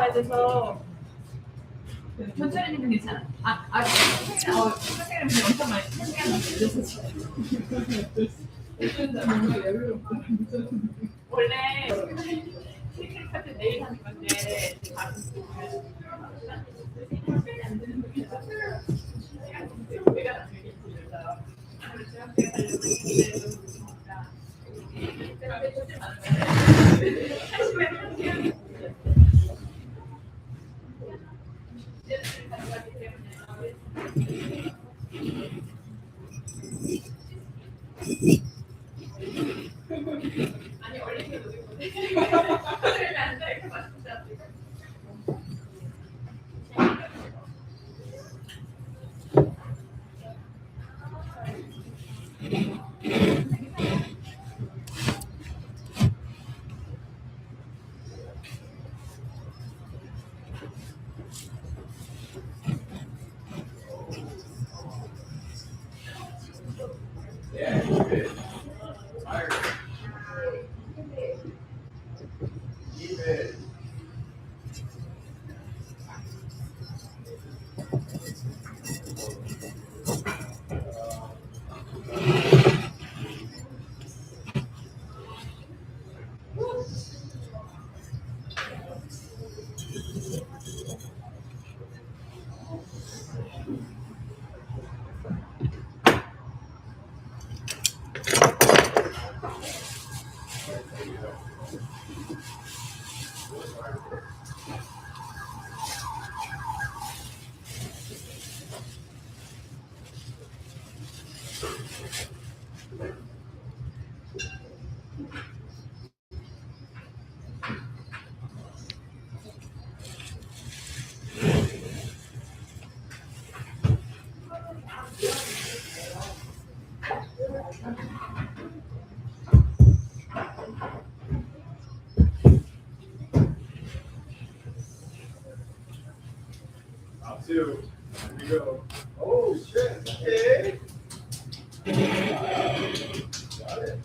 가야 돼서 천천히 해도 괜찮아. 선생님이 엄청 많이 늦어서 지금. 원래 생일 카드 내일 하는 건데 내가 아니 원래 이렇게 안 돼. 이렇게 맞추자. Two. Here we go. Oh shit. Okay. Got it.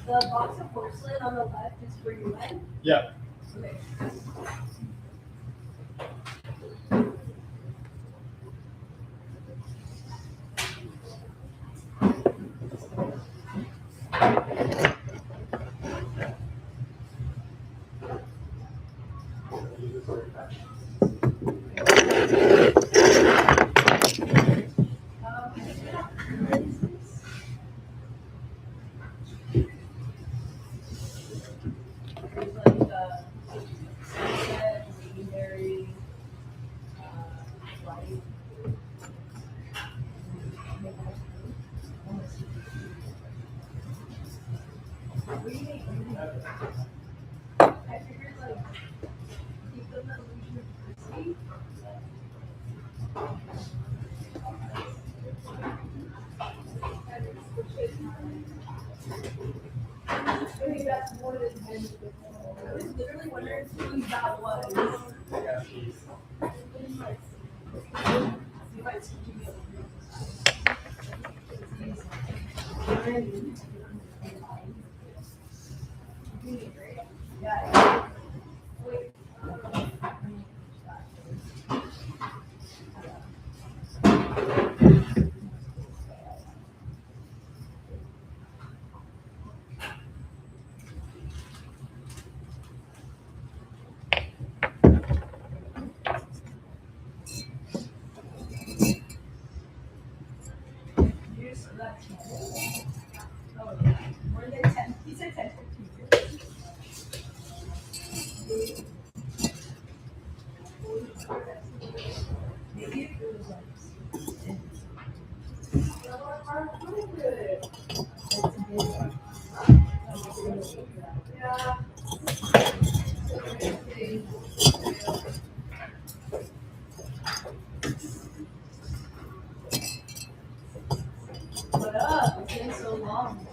The box of porcelain on the left is for you, right? Yeah. Okay. I figured like keep them the illusion of diversity. I think that's more than 10. I was literally wondering who that was. See if I see you. Yeah. Wait. You said that 10. Oh, yeah. More than 10. He said 10, 15. Maybe it was like. Yeah. What up? It's been so long.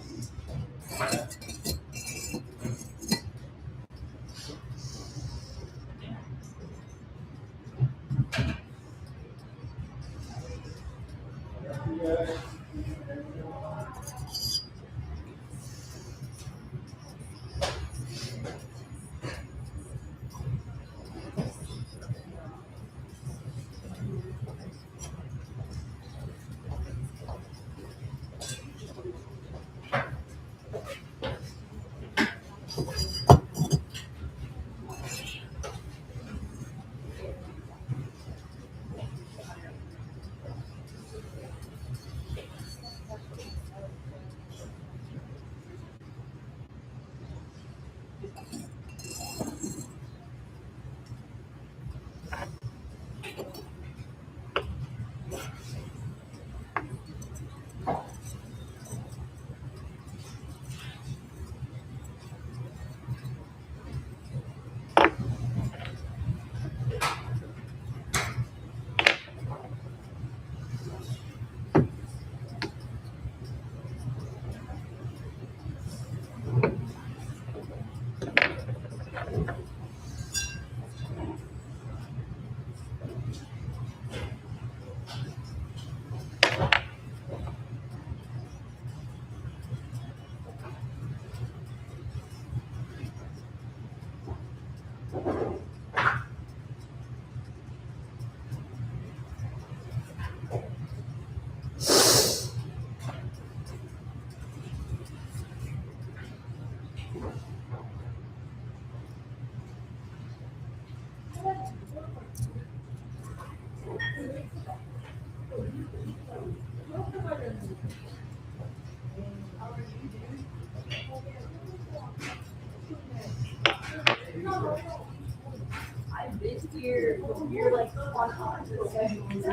I've been here. You're like on opposite schedules.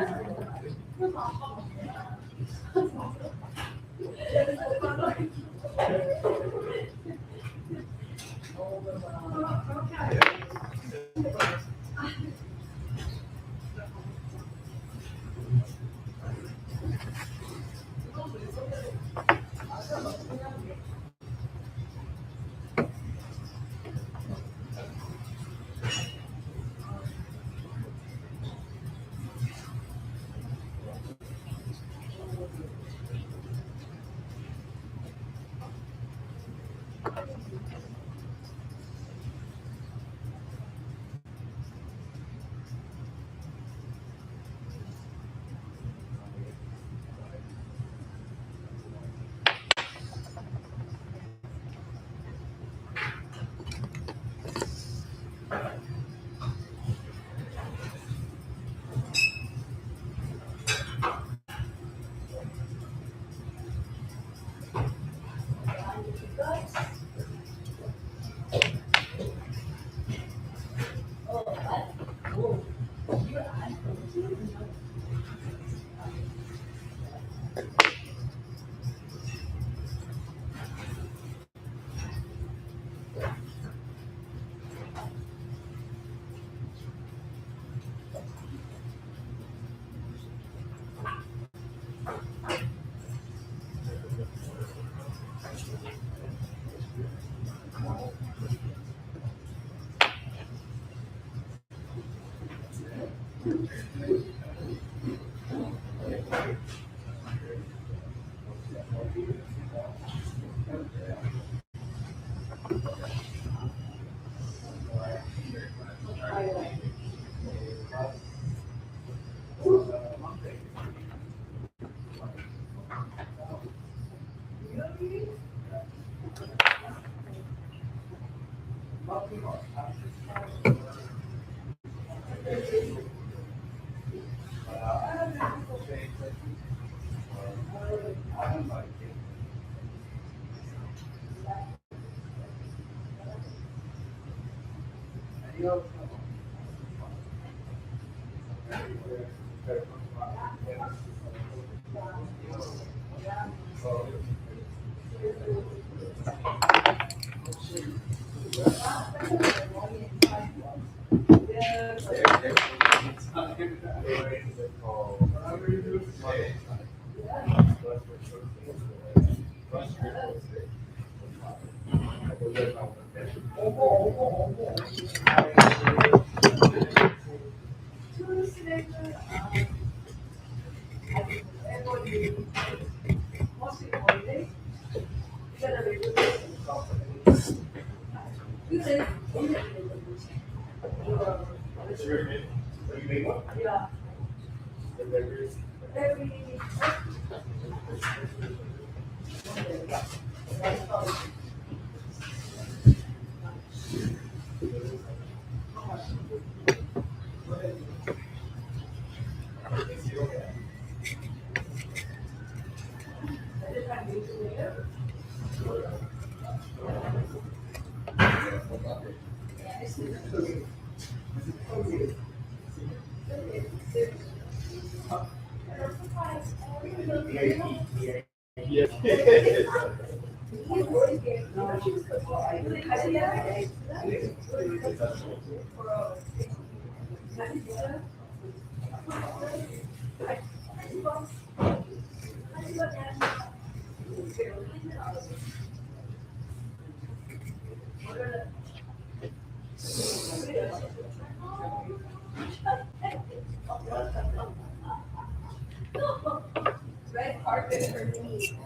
Red carpet for me.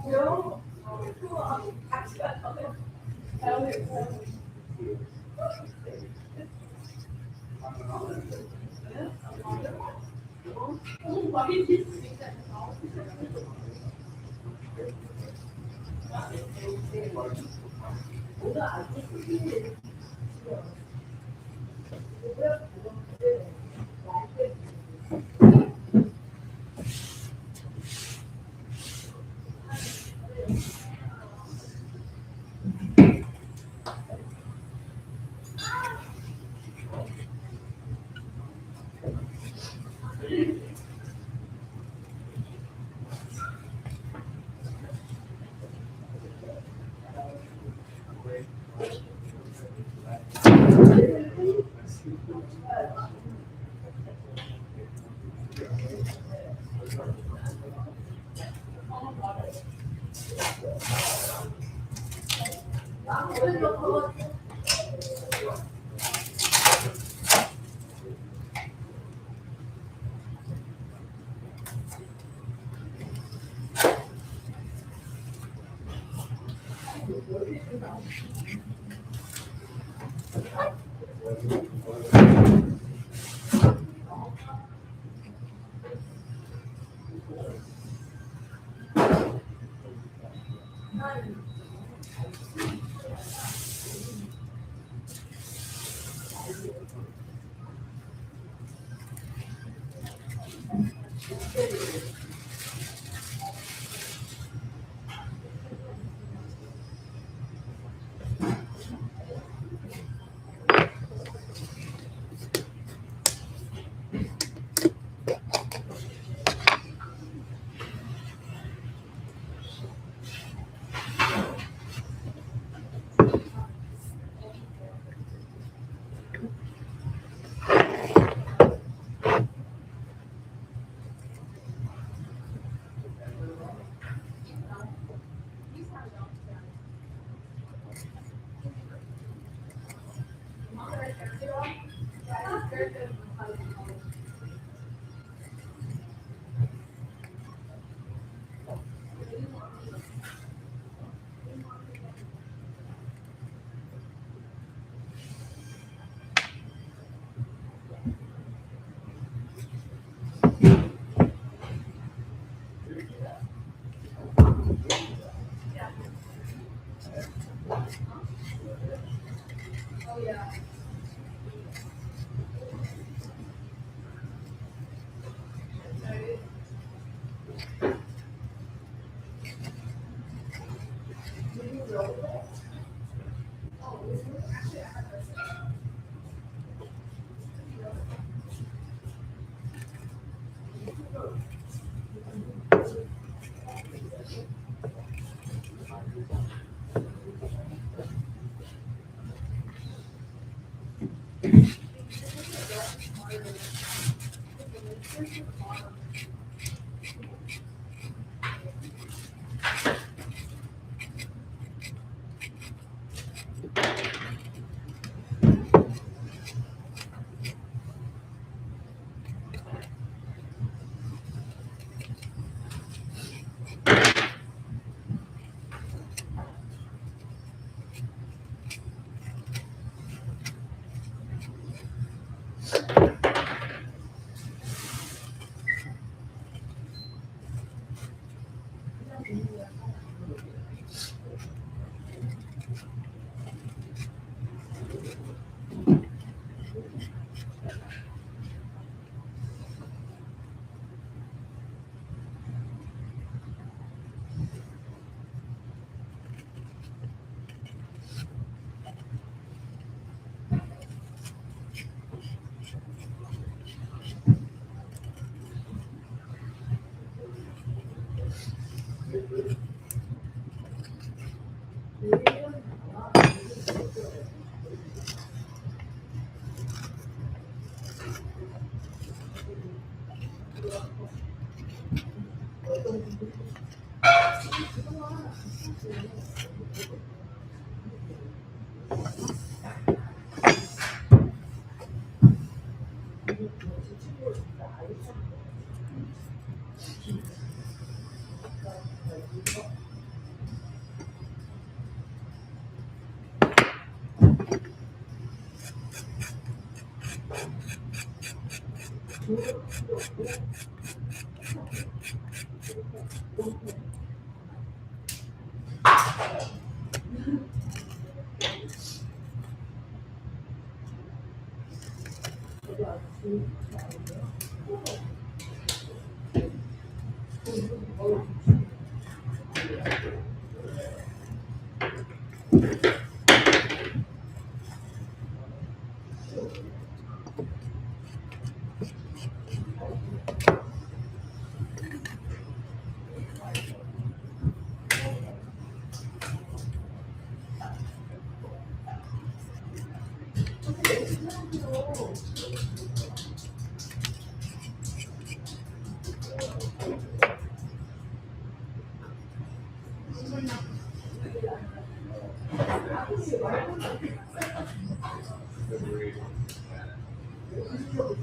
No. Oh,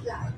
yeah.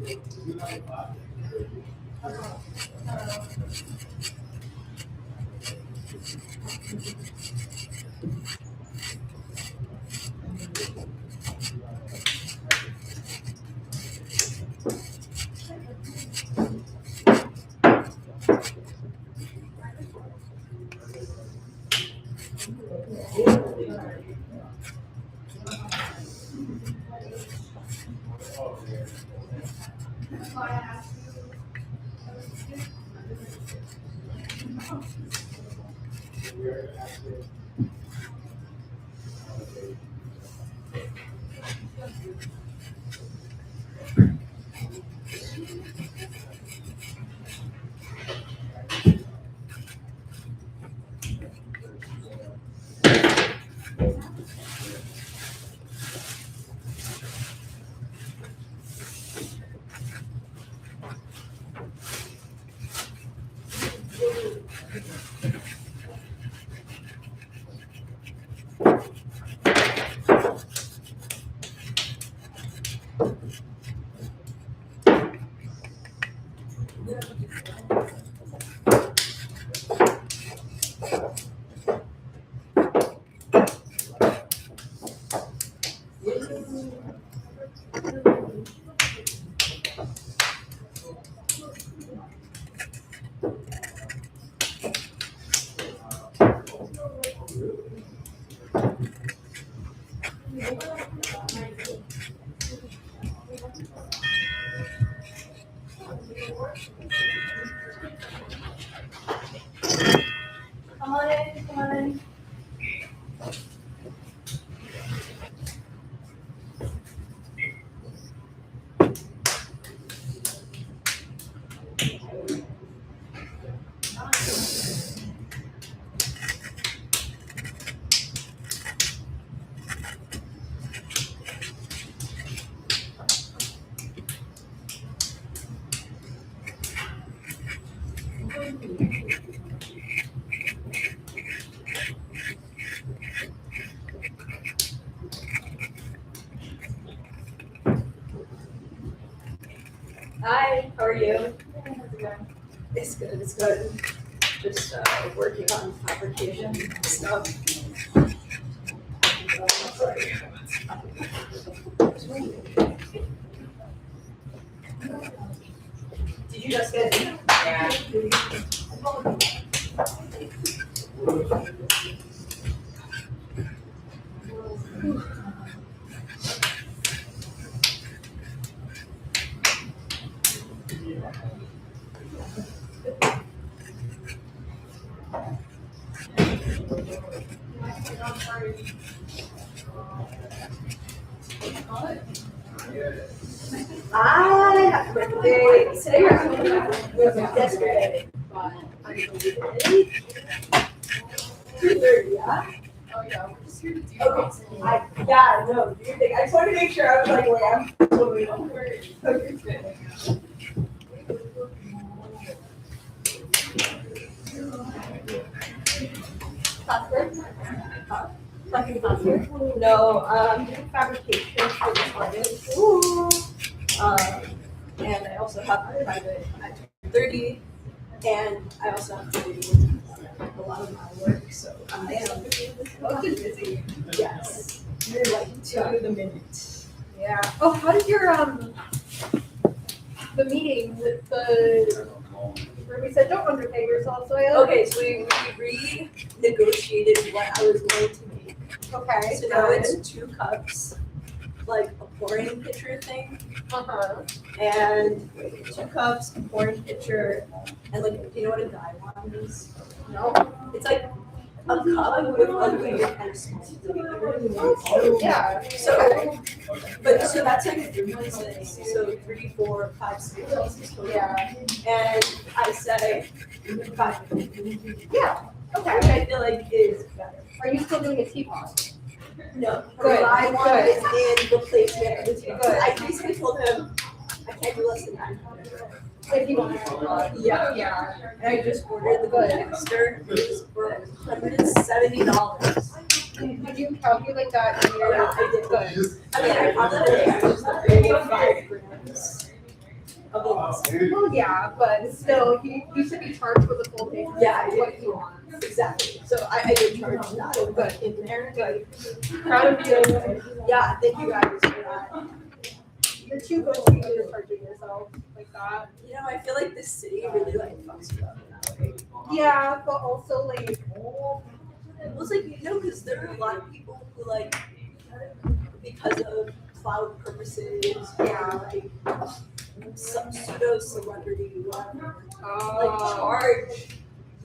Come on in, come on in. Hi, how are you? It's good, it's good. Just working on fabrication stuff. Sorry. Did you just get in? Yeah. I have a birthday today or yesterday. But I'm leaving. 2:30, yeah? Oh yeah, we're just here to do Okay. Yeah, no, do your thing. I just wanted to make sure I was like, wait, I'm totally not worried. Okay, good. Password? Second password? No, doing fabrication for this artist. Ooh. And I also have a private at 30, and I also have to do a lot of my work, so I am fucking busy. Yes. You're like to the minute. Yeah. Oh, how did your the meeting with the where we said don't underpay yourself? So Okay, so we renegotiated what I was going to make. Okay. So now it's 2 cups, like a pouring pitcher thing, and 2 cups, a pouring pitcher, and like, do you know what a Daiwan is? No. It's like a cup with a weird kind of small. Yeah. So that's like 3 pieces. So 3, 4, 5, 6 pieces total. Yeah. And I say 5. Yeah. Okay. Which I feel like is better. Are you still doing a teapot? No. Good. I want Good. it in replacement of the teapot. Good. I basically told him I can't do less than 9. If you want. Yeah. Yeah. And I just ordered the Good. mixer. It was for $170. Did you calculate that in your? Yeah, I did. Good. I mean, I thought that it was just like 5 grams. Well, yeah, but still, you should be charged for the full day. Yeah, What you want. Exactly. So I did charge that, but in there, but Proud of you. yeah, thank you guys for that. You're too good to be undercharging yourself like that. You know, I feel like this city really like fucks you up in that way. Yeah, but also like, It was like, you know, because there are a lot of people who like, because of cloud purposes, Yeah. like some pseudo celebrity, like oh, charge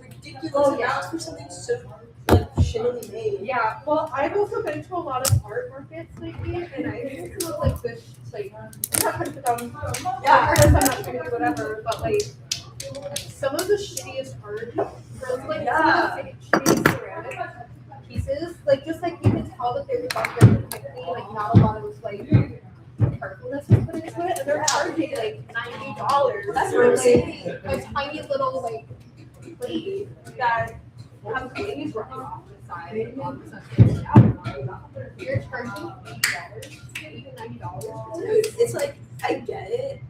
ridiculous Oh, yeah. amounts for something so like shittily made. yeah. Well, I've also been to a lot of art markets lately, and I think some of like good, like, I'm not trying to put down artists, I'm not trying to do whatever, but like, some of the shittiest art, for like some of the shittiest ceramic pieces, like just like you can tell that they were done very quickly, like not a lot of like carefulness was put into it, and they're charging like $90. That's for, what I'm like, saying. a tiny little like plate that have glaze running off the side and on the side. You're charging $80, Dude, it's like, I get it,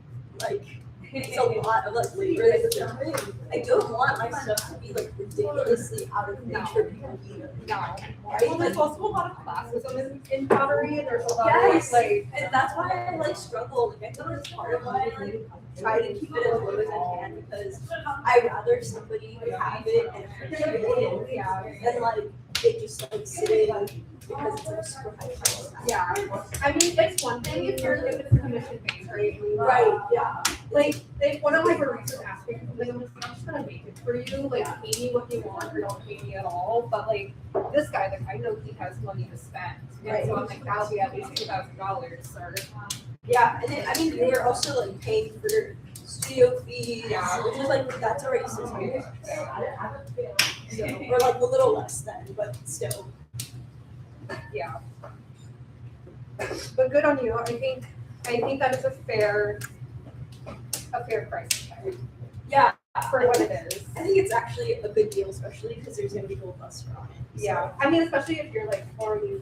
like, it's a lot of like labor that goes into it. I don't want my stuff to be like ridiculously out of reach for people either. No. Right? Well, there's also a lot of classism in pottery, and there's a lot Yes, of like, and that's why I like struggle. Like I think it's part of why I like try to keep it as low as I can because I'd rather somebody have it and appreciate it yeah, than like it just like sitting because it's like super high price. yeah. I mean, it's one thing if you're if it's commission based, right? Right, yeah. Like, if one of my baristas asked me something, I'm just gonna make it for you. Like, pay me what you want or don't pay me at all. But like, this guy, like, I know he has money to spend. And so I'm like, that'll be at least $2,000, sir. Yeah, and then I mean we were also like paying for studio fees, which is like that's already $600. So we're like a little less than, but still. Yeah. But good on you. I think that is a fair price tag Yeah, for what it is. I think it's actually a good deal, especially because there's gonna be gold buster on it. So, Yeah. I mean, especially if you're like already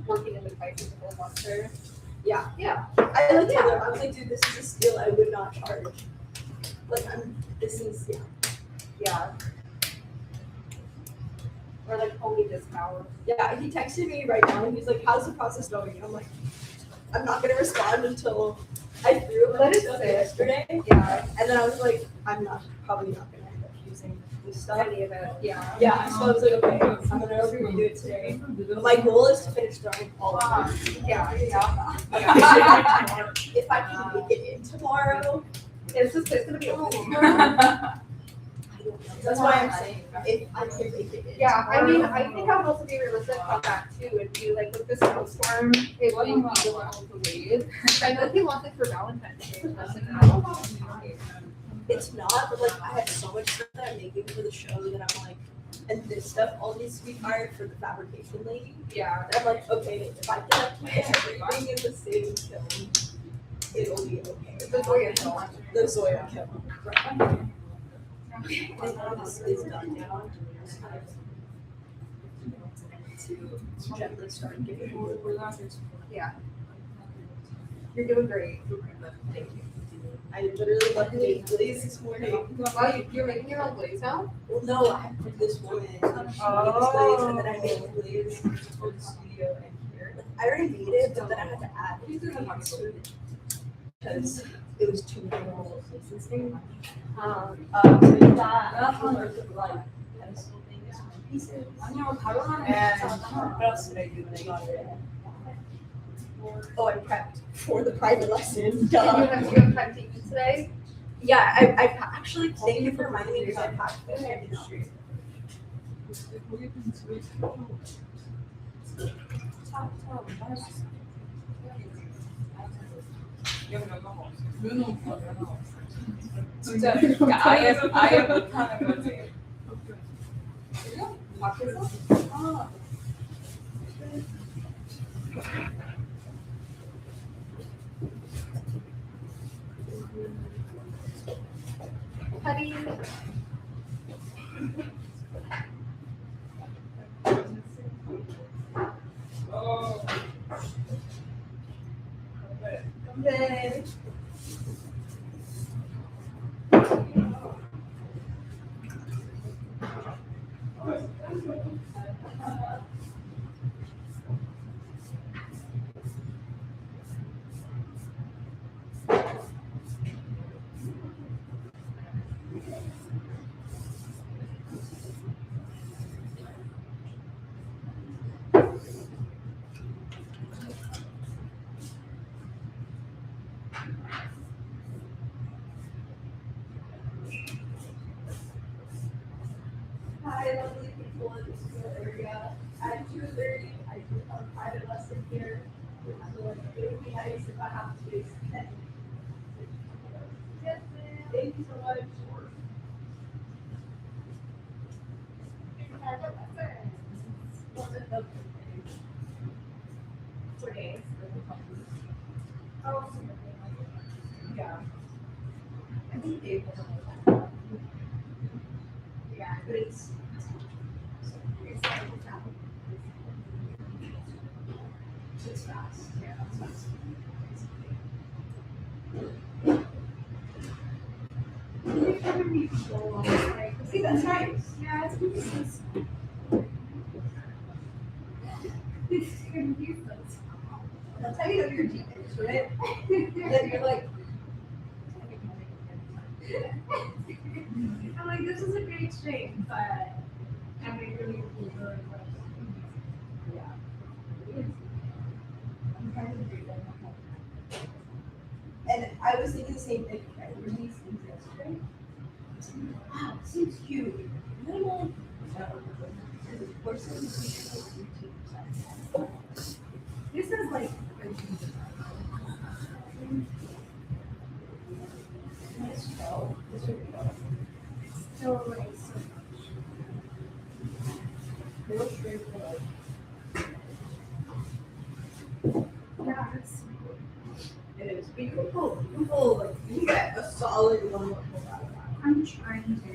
working in the price of the gold buster. yeah. Yeah. I like told him, I was like, dude, this is a steal I would not charge. Like Yeah. Or like only discount. Yeah, he texted me right now and he's like, how's the process going? And I'm like, I'm not gonna respond until I threw Let it stuff sit. yesterday. Yeah. And then I was like, probably not gonna end up using this stuff. Any of it. Yeah. Yeah, so I was like, okay, I'm gonna redo it today. But my goal is to finish drawing all of them. Yeah. If I can make it in tomorrow, It's gonna be open. that's why I'm saying, if I can make it in Yeah, I tomorrow. mean, I think I would also be realistic about that too. It'd be like with the snowstorm, it wouldn't be the one to wait. I know he wants it for Valentine's Day. But that's like, no. It's not, but like I have so much stuff that I'm making for the show that I'm like, and this stuff all needs to be fired for the fabrication lady. Yeah. And I'm like, okay, if I can keep everything in the same kiln, it'll be okay. The Zoya kiln. The Zoya kiln. Right. And when this is done now, just kind of to gently start giving more. Yeah. You're doing great. Thank you. I literally left the glaze this morning. Wow, you're making your own glaze now? Well, no, I put this one in. She made this glaze, and then I made the glaze for the studio and here. I already made it, but then I had to add it to it because it was too many little places there. So that worked with like pencil things and pieces. And what else did I do when I got it? Oh, I prepped for the private lesson. You have time to eat today? Yeah, I actually thank you for reminding me because I packed food in the street. 진짜 아예 못하는 거지. 밖에서? Honey. Then area at 2:30. I do have a private lesson here. So like, it would be nice if I have space. Yes, ma'am. Thank you so much. Oh, yeah. I think Dave will know that. Yeah, but it's fast. Yeah, it's fast. See, that's nice. Yeah, it's confusing. It's confusing. That's how you know you're genius, right? That you're like. I'm like, this is a great exchange, but I'm really really yeah. I'm trying to do that. And I was thinking the same thing. I released things yesterday. Wow, it seems cute. Little. This is like. Nice show. This would be so nice. Real straight forward. Yeah, it's. It is. But you can pull, like, you get a solid one. I'm trying to.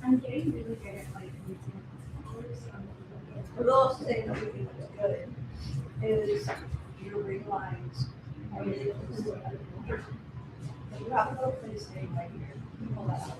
I'm getting really good at like using colors. I will also say another thing that's good is your ring lines. I really like this one. You have a little place staying right here. You pull that out.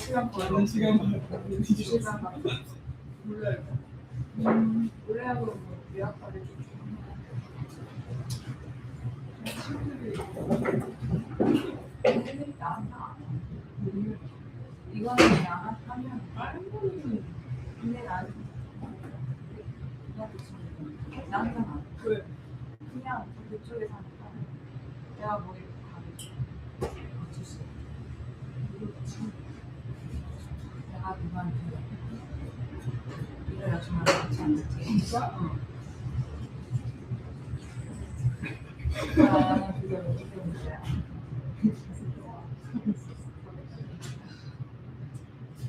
시간 많은 시간 많은 시간 많은 몰라요. 원래하고 뭐 예약하기 좀 친구들이 나한테 안 해. 이거는 그냥 하면 다른 거는 근데 나는 나한테는 안 해. 왜? 그냥 그쪽에서 하니까 내가 뭐 이렇게 가겠지. 어쩔 수 없어. 내가 누구한테 이걸 요즘 하지 않지? 진짜? 응. 나는 그게 왜 문제야?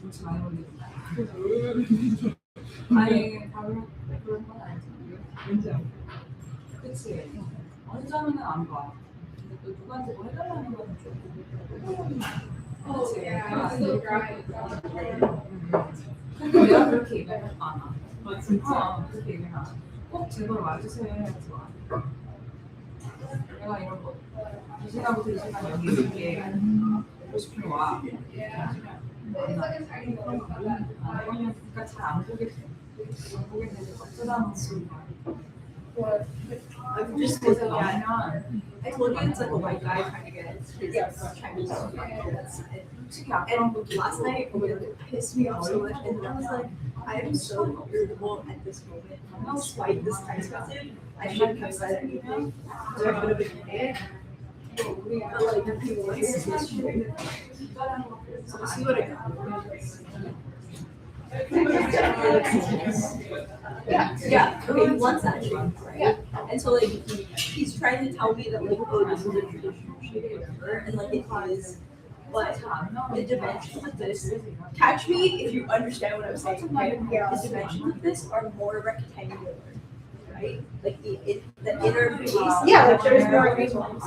눈치 많이 보겠다. 아니, 바로 그런 건 아니지. 왠지 안 그치? 어느 점은 안 봐. 근데 또 누구한테 뭐 해달라는 거는 좀. 그치? 근데 내가 그렇게 얘기하면 안 와. 아, 진짜? 그렇게 얘기하면 안 와. 꼭 제발 와주세요 해야지 와. 내가 이런 거 2시간부터 2시간 여기 있을게 보고 싶으면 와. 그러니까 잘 안 보게 돼. 안 보게 되고 어쩌다 I'm just because of that. I told you it's like a white guy trying to get his Chinese students. And last night it would piss me off so much, and I was like, I am so irritable at this moment. Despite this text message, I shouldn't have said anything. So I could have been mad. But like, he wants this shit. So this is what I got. Yeah, okay, once actually, right? And so like he's trying to tell me that like, oh, this is a traditional shade or whatever, and like it is, but the dimensions of this, catch me if you understand what I'm saying, right? The dimensions of this are more rectangular, right? Like the inner face. Yeah, like there's more visuals.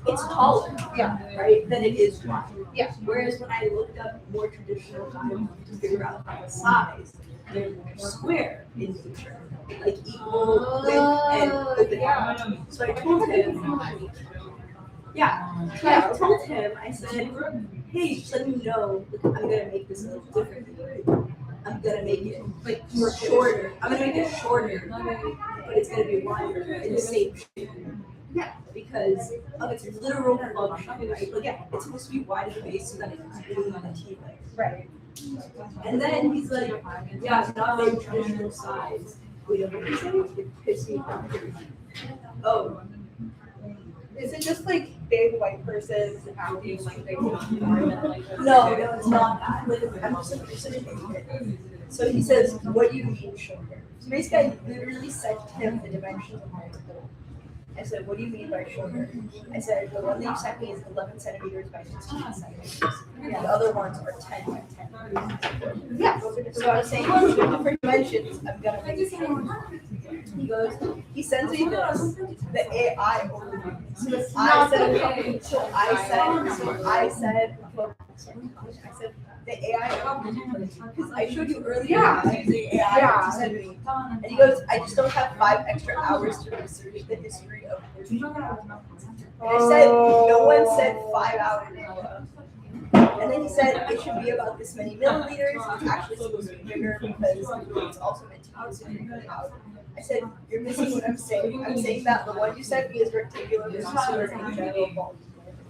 It's taller, Yeah. right, than it is wide. Yeah. Whereas when I looked up more traditional diamonds to figure out the size, they're more square in nature, like equal width and open. So I told him, so I told him, I said, hey, just let me know, like, I'm gonna make this a little differently. I'm gonna make it like shorter. I'm gonna make it shorter, but it's gonna be wider in the same shape. Yeah, because of its literal function, right? Like, yeah, it's supposed to be wide at the base so that it's gluing on the T leg. Right. And then he's like, yeah, it's not very traditional size. Wait, what did he say? It pissed me off. Oh. Is it just like big white person acting like they like No, it's not that. Like, I'm just like, you're such an idiot. So he says, what do you mean shorter? So basically, I literally sent him the dimensions of my hole. I said, what do you mean by shorter? I said, the one that you sent me is 11 centimeters by 16 centimeters. The other ones are 10 by 10. Yeah. So I was saying, for different dimensions, I'm gonna make it. He goes, he sends me this, the AI overview. So I said, the AI overview, because I showed you earlier, the AI to send me. And he goes, I just don't have 5 extra hours to research the history of this. And I said, no one said 5 hours. And then he said, it should be about this many milliliters. It's actually supposed to be bigger because it's also meant to be super out. I said, you're missing what I'm saying. I'm saying that the one you sent me is rectangular, this is sort of in general bulk.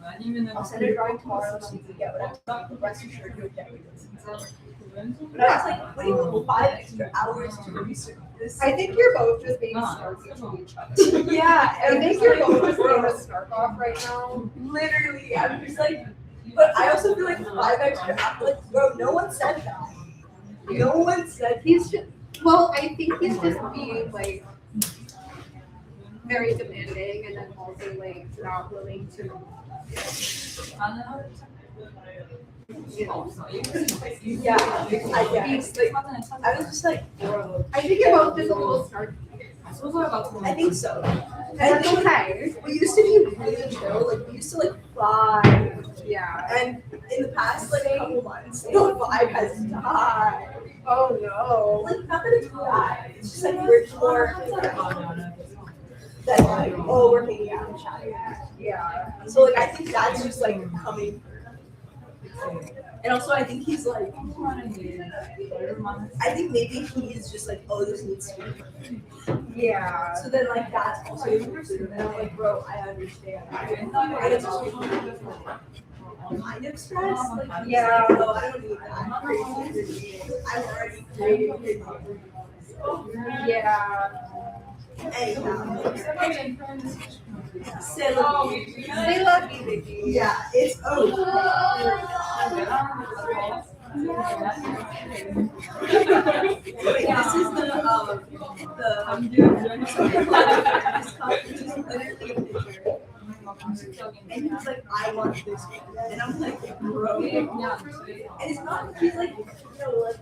아니면은 I'll send a drawing tomorrow so you can get whatever. Rest assured you'll get it. 진짜 그 왼손. But I was like, what do you mean 5 extra hours to research this? I think you're both just being snarky to each other. Yeah, I think you're both just being a snark off right now. literally, I'm just like, but I also feel like 5 extra hours, like, bro, no one said that. No one said He's just, well, I think he's just being like very demanding and then also like not willing to, 나는 하루 수가 없어. Yeah, I 사전에 찾아. was just like, bro. I think you're both just a little snarky. 소설 같은 I think so. That's okay. We used to be really chill, like we used to like vibe. Yeah. And in the past like couple months, the vibe has died. Oh no. Like not that it's bad, it's just like we're more than like, oh, we're hanging out and chatting. Yeah. So like I think that's just like coming. And also I think he's like, I think maybe he's just like, oh, this needs to be. Yeah. So then like that's also interesting. And I'm like, bro, I understand. And it's also kind of stress. Like, Yeah. no, I don't need that. Crazy. I'm already creating. Yeah. Anyhow, say They love you, Vicky. yeah, it's Wait, this is the which is literally a picture. And he's like, I want this one. And I'm like, bro. And it's not, he's like, like,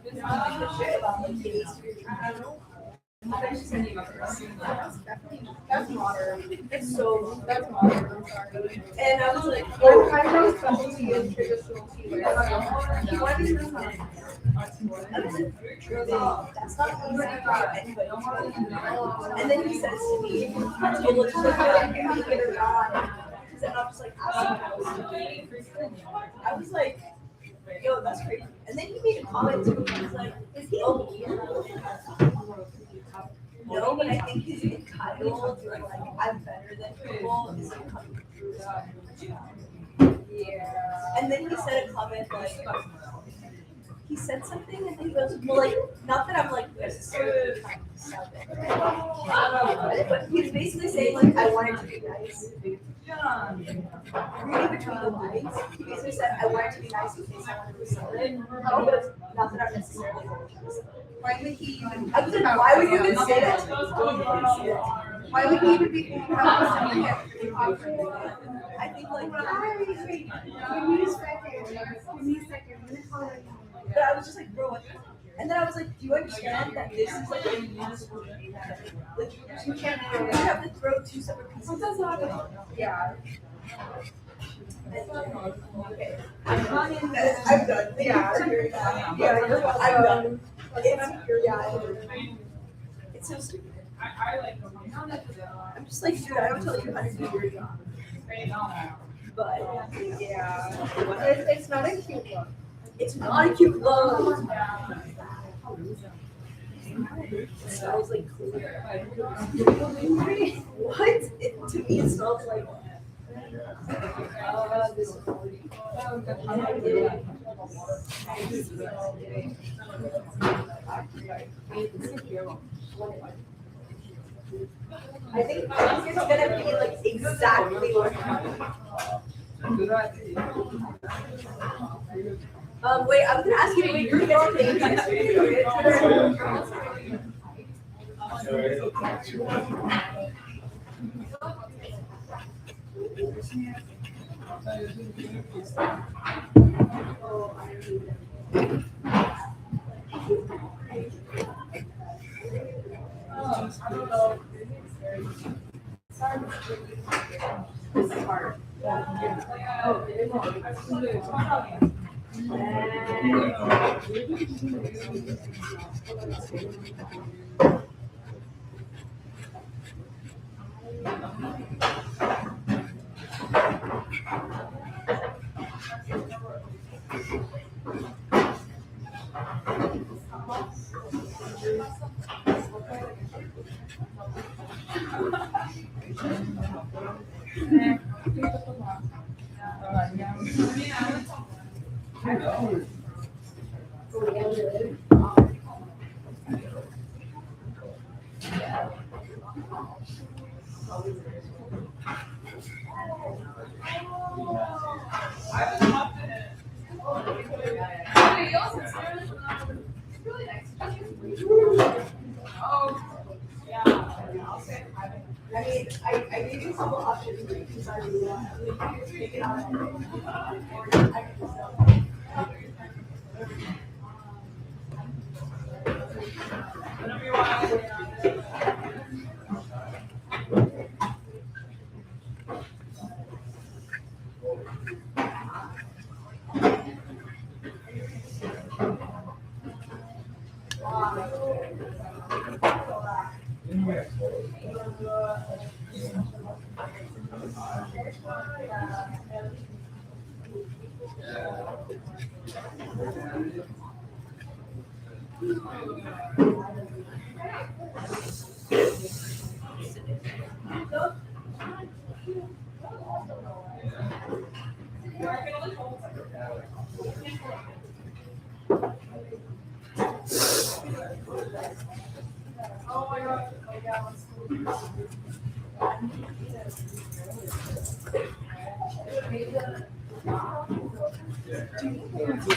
this is the shit about like the history. I don't know. That's modern. It's so, that's modern. I'm sorry. And I was like, Oh, I know specialty is traditional tea wear. what is this one? I was like, that's not easy for anybody. And then he says to me, it looks like I can make it or not. And I was like, I was like, yo, that's crazy. And then he made a comment too. He was like, is he old? No, but I think his entitled, or like, I'm better than people, is like coming through. Yeah. And then he said a comment like, he said something and he goes, well, like, not that I'm like necessarily trying to sell it, but he's basically saying like, I want it to be nice. Reading between the lines, he basically said, I want it to be nice in case I wanted to sell it. But not that I'm necessarily going to sell it. Why would he even? I was like, why would you even say that? Why would he even be thinking about selling it? I think like, but I was just like, bro, what? And then I was like, do you understand that this is like a municipal thing? Like, you can't, you have to throw 2 separate pieces. Yeah. Okay. I'm done. Thank you for hearing that. Yeah, you're welcome. I'm done. It's so stupid. I'm just like, dude, I don't tell you how to do your job. But Yeah. It's not a cute look. it's not a cute look. It smells like clear. What? To me, it smells like. This I think it's gonna be like exactly what. Wait, I was gonna ask you to make your This is hard. I mean, I gave you a couple options, but you decided to take it out. I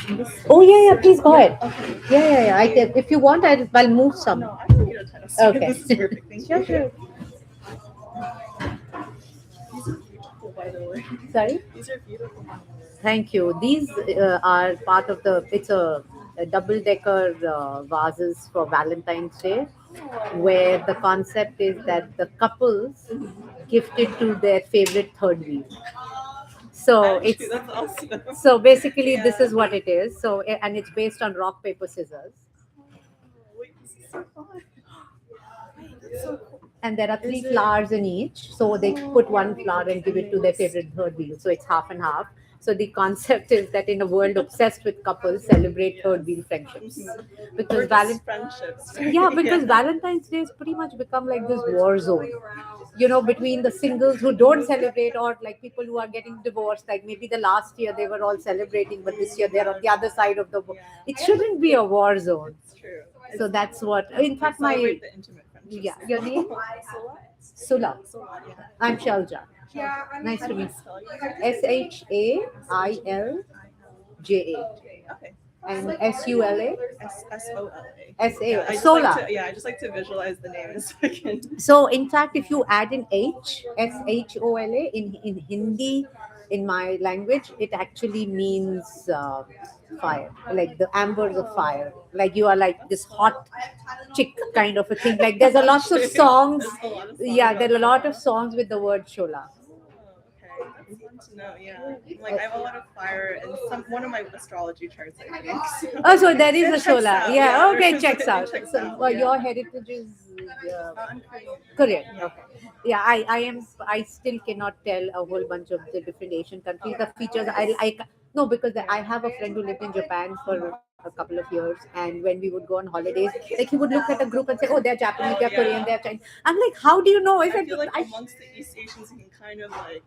can just Oh yeah, yeah. Please go ahead. Yeah, yeah, yeah. If you want, I'll move some. No, I don't need a title. So Okay. This is perfect. Thank Sure, you. sure. These are beautiful, by the way. Sorry. These are beautiful. Thank you. These are part of the. It's a double-decker vases for Valentine's Day, where the concept is that the couples gift it to their favorite third wheel. So Actually, it's that's awesome. so basically this Yeah. is what it is. So and it's based on rock paper scissors. Wait, this is so fun. Wait, that's so cool. And there are three Is it- flowers in each. So they put one flower and give it to their favorite third wheel. So it's half and half. So the concept is that in a world obsessed with couples, celebrate third wheel friendships. Because Or just friendships. yeah, because Valentine's Day has pretty much become like this war zone. You know, between the singles who don't celebrate or like people who are getting divorced. Like maybe the last year they were all celebrating, but this year they're on the other side of the war. It shouldn't be a war zone. It's true. So that's what. In fact, my Celebrate the intimate friendships. yeah, your name Sola? Sula. Sola, yeah. I'm Shalja. Yeah, I mean, Nice to meet Spell you? SHAILJA Okay. and SULA. SOLA. SA Yeah, I just Sola. like to, yeah, I just like to visualize the name in a second. So in fact, if you add an SHOLA in Hindi, in my language, it actually means fire, like the ambers of fire. Like you are like this hot chick kind of a thing. Like there's a lots of songs. There's a lot of songs Yeah, there are a about lot of Sola. songs with the word Shola. Oh, okay, that's fun to know. Yeah, like I have a lot of fire in one of my astrology charts. I think. So. Oh, so there is It a checks Shola. out, Yeah, okay, there's- checks it out. checks So out, well, yeah. your heritage is I'm Korean. Korean. Yeah. Okay. Yeah, I still cannot tell a whole bunch of the different Asian countries. The features no, because I have a friend who lived in Japan for a couple of years, and when we would go on holidays, like he would look at a group and say, "Oh, they're Japanese, they're Korean, they're Chinese." I'm like, "How do you know?" I I said, feel like I amongst the East Asians, you can kind of like.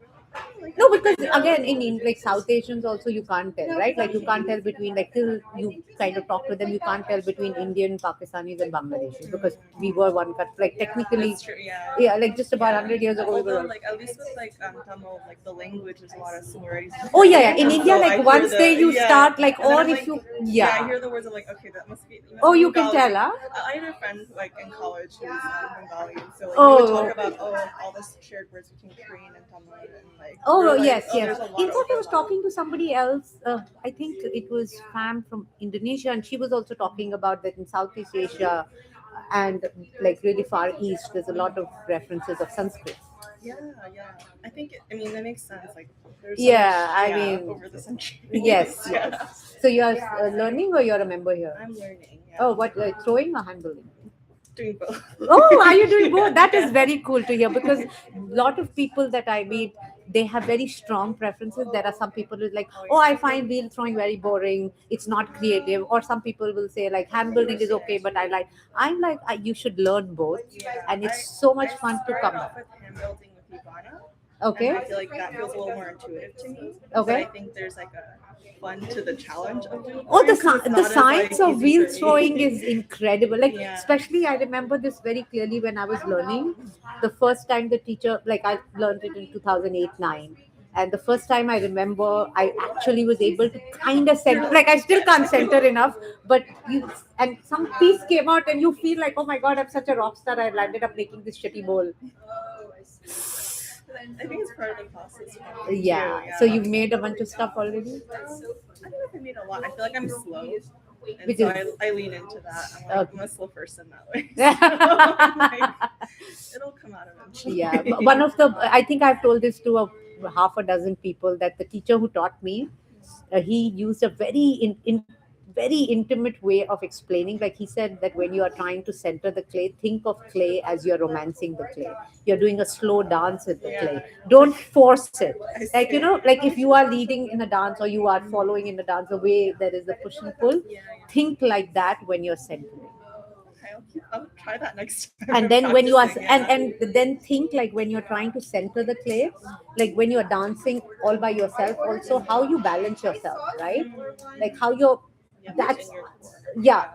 No, because again, in like South Asians also you can't tell, right? Like you can't tell between like till you kind of talk to them, you can't tell between Indian, Pakistanis, and Bangladeshis because we were one cut. Like technically, That's true. Yeah. yeah, like just about 100 years ago we were. Although, all- like at least with like Tamil, like the language, there's a lot of similarities. Oh yeah, yeah. In India, So I like hear once the- day you yeah. start like, And then or I'm if like, you, yeah, I yeah. hear the words. I'm like, okay, that must be. Oh, you can Bengali. tell, huh? I had a friend like in college who was Bengali, and so like, Oh. we would talk about all this shared words between Korean and Tamil, and like. Oh we were like, yes, yes. there's a lot In of fact, I was overlap. talking to somebody else. I think it was Pam from Indonesia, and she was also talking about that in Southeast Asia and like really far east. There's a lot of references of Sanskrit. Yeah, yeah. I think. I mean, that makes sense. Like, there's Yeah, so I much, mean, over the centuries. yes, Yeah. yes. So you are learning, or you're a member here? I'm learning. Yeah. Oh, what throwing or handling? Doing both. Oh, are you doing both? That is Yeah. very cool to hear because a lot of people that I meet, they have very strong preferences. There are some people who's like, oh, I find wheel throwing very boring. It's not creative. Or some people will say like hand building is okay, but I'm like, you should learn both, Yeah. and it's so much fun to started come. off with hand building with Ivana. Okay. And I feel like that feels a little more intuitive to me. Okay. But I think there's like a fun to the challenge of wheel Oh, throwing, 'cause it's the not as, science like, of easy wheel for me. throwing is incredible. Like, Yeah. especially I remember this very clearly when I was learning. The first time the teacher, like I learned it in 2008-9. And the first time I remember, I actually was able to kind of center. Like I still can't center enough, but and some piece came out, and you feel like, oh my god, I'm such a rock star. I landed up making this shitty bowl. I think it's part of the process. For me, Yeah. too, So you've made a bunch of stuff already. I don't know if I made a lot. I feel like I'm slow, and Which so is- I lean into that. I'm like, I'm a slow person that way. So, it'll come out eventually. Yeah, one of the, I think I've told this to half a dozen people, that the teacher who taught me, he used a very intimate way of explaining. Like he said that when you are trying to center the clay, think of clay as you're romancing the clay. You're doing a slow dance with the clay. Don't force it. Like, you know, like if you are leading in a dance or you are following in a dance, the way there is the push and pull, think like that when you're centering. Okay, I'll try that next time. And I'm then when you are practicing, and then think like when you're trying to center the clay, like when you're dancing all by yourself, also how you balance yourself, right? Like how you're, yeah, that's, in your core. yeah.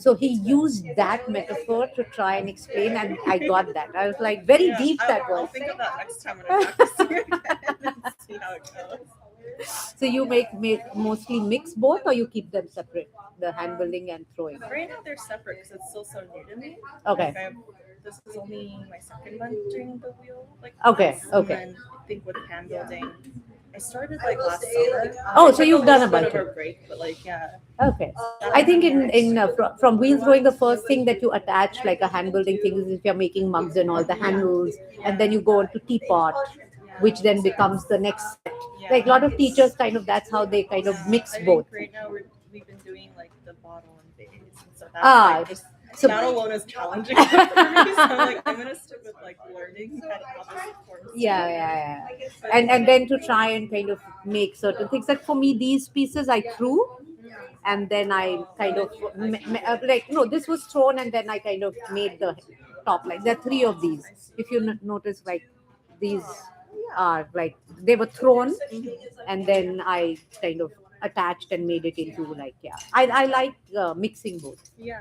So he used that metaphor to try and explain, and I got that. I was like, very Yeah, deep that I'll was. think of that next time when I'm practicing again and see how it goes. So you make mostly mix both, or you keep them separate, the hand building and throwing? Right now they're separate because it's still so new to me. Okay. Like this is only my second month doing the wheel. Like Okay, class, okay. And then I think with hand building, I started like last summer. Oh, I so took you've done a little bit bunch of a break, but like yeah. Okay. I think from wheel throwing, the first thing that you attach like a hand building thing is if you're making mugs and all the handles, and then you go into teapot, which then becomes the next set. Like a lot of teachers kind of, that's how they kind of mix I think both. right now we've been doing like the bottle and vase, and so that's Ah, like just so- that alone is challenging for me. So I'm like, I'm gonna stick with like learning how this forms. Yeah. And then to try and kind of make certain things. Like for me, these pieces I threw, and then I kind of like, no, this was thrown, and then I kind of made the top. Like there are three of these. If you notice, like these are like they were thrown, and then I kind of attached and made it into like, yeah. I like mixing both. Yeah.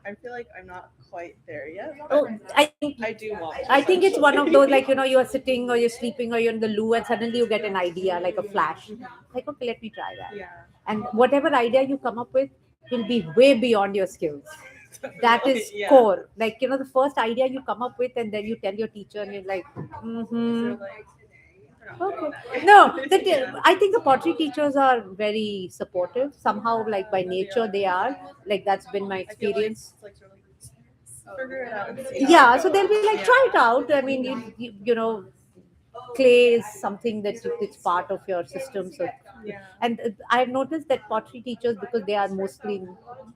I feel like I'm not quite there yet. Oh, I think I do want. I think it's one of those, like, you know, you're sitting or you're sleeping or you're in the loo, and suddenly you get an idea, like a flash. Like, okay, let me try that. Yeah. And whatever idea you come up with will be way beyond your skills. That is Yeah. core. Like, you know, the first idea you come up with, and then you tell your teacher, and you're like, So like, okay. No, I think the pottery teachers are very supportive. Somehow, like by nature, they are. Like that's been my I feel like experience. it's like really figure it out and see how Yeah, it so they'll be goes. like, try it out. I mean, you know, clay is something that it's part of your system. So, Yeah. and I've noticed that pottery teachers, because they are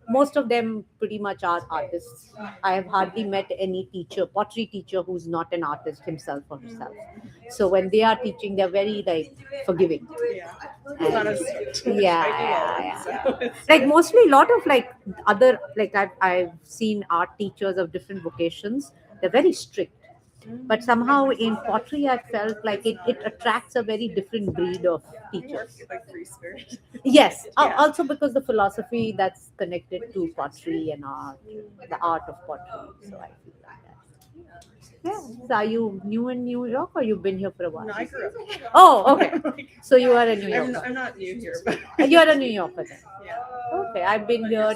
most of them pretty much are artists. I have hardly met any pottery teacher who's not an artist himself or herself. So when they are teaching, they're very like forgiving. Yeah. It's not as strict, which Yeah, I do well in, yeah. so it's Like good. mostly a lot of like other, like I've seen art teachers of different vocations, they're very strict, but somehow in pottery I felt like it attracts a very different breed of teachers. Like free spirit. Yes, Yeah. also because the philosophy that's connected to pottery and art, the art of pottery, so I feel like that. Yeah. So are you new in New York, or you've been here for a while? No, I grew up here. Oh, okay. Like, So you are a New I'm, Yorker. I'm not new here, but You're a New Yorker then. yeah. Okay, I've been here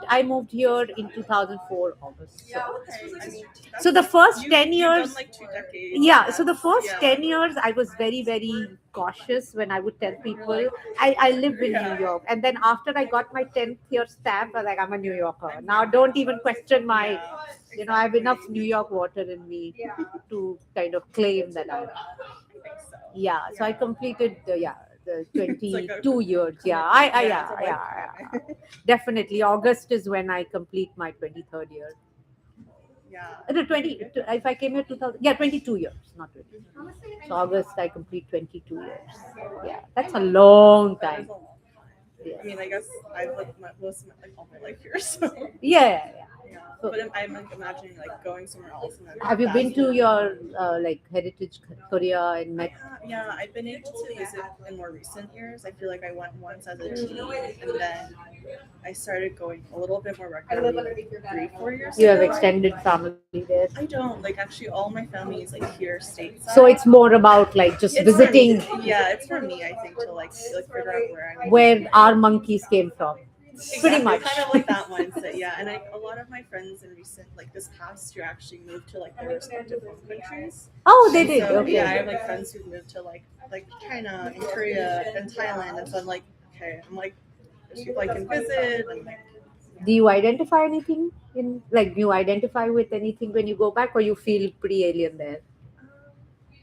I moved here in 2004 August. So, Okay. I mean, so the first you- 10 you've years, done like 2 decades. yeah, so the first Yeah. 10 years I was very, very cautious when I would tell people I live in New York. And then after I got my 10th year stamp, I was like, I'm a New Yorker. Now don't even question my, Yeah. you know, I have enough New York water in me to kind of claim that I think so. yeah. So I completed the 22 like a years. Yeah, it's a yeah. Definitely. August is when I complete my 23rd year. Yeah. No, 20. If I came here 2000, yeah, 22 years, not 20. So August I complete 22 years. Yeah, that's a long That is time. a long time. Yeah. I mean, I guess I've lived most of my, like all my life here, so Yeah. Yeah, So- but I'm like imagining like going somewhere else and then. Have you been that's to when- your like heritage Korea and met? Yeah, I've been able to visit in more recent years. I feel like I went once as a teen, and then I started going a little bit more regularly, like 3, 4 years You have ago. extended family there. I don't like actually. All my family is like here stateside. So it's more about like just It's for me visiting to- yeah, it's for me. I think to like figure out where I'm. where our monkeys came from. Exactly, Pretty much. kind of like that mindset. Yeah, and a lot of my friends in recent like this past year actually moved to like their respective home countries. Oh, they And did. so, Okay. Yeah, I have like friends who've moved to like China and Korea and Thailand, and so I'm like, okay, I'm like, there's people I can visit, and like, Do you identify anything in like? Do you identify with anything when you go back, or you feel pretty alien there?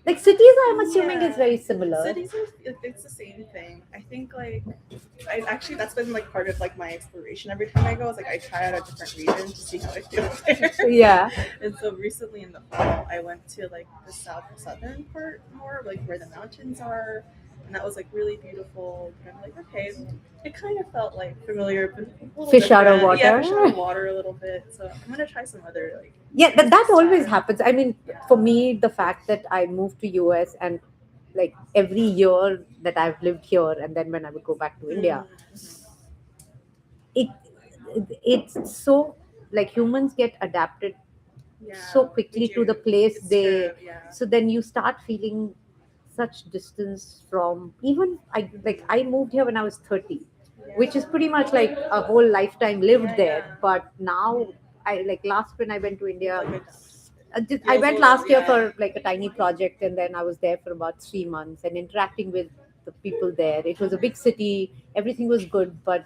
Like cities, I'm assuming is very similar. cities are it's the same thing. I think like I actually that's been like part of like my exploration. Every time I go, it's like I try out a different region to see how I feel there. Yeah. And so recently in the fall, I went to like the southern part more, like where the mountains are, and that was like really beautiful. And I'm like, okay, it kind of felt like familiar, but a little Fish out of different. Yeah, water. fish out of water a little bit. So I'm gonna try some other like. Yeah, that always happens. I mean, for me, the fact that I moved to US and like every year that I've lived here, and then when I would go back to India, it it's so like humans get adapted Yeah, so quickly we to the do. place It's they. true, yeah. So then you start feeling such distance from even I moved here when I was 30, which is pretty much like a whole lifetime lived Yeah, there. yeah. But now I like last when I went to India. Like I went Feels last year yeah. for like a tiny project, and then I was there for about 3 months and interacting with the people there. It was a big city, everything was good, but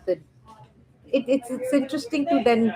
it's interesting to then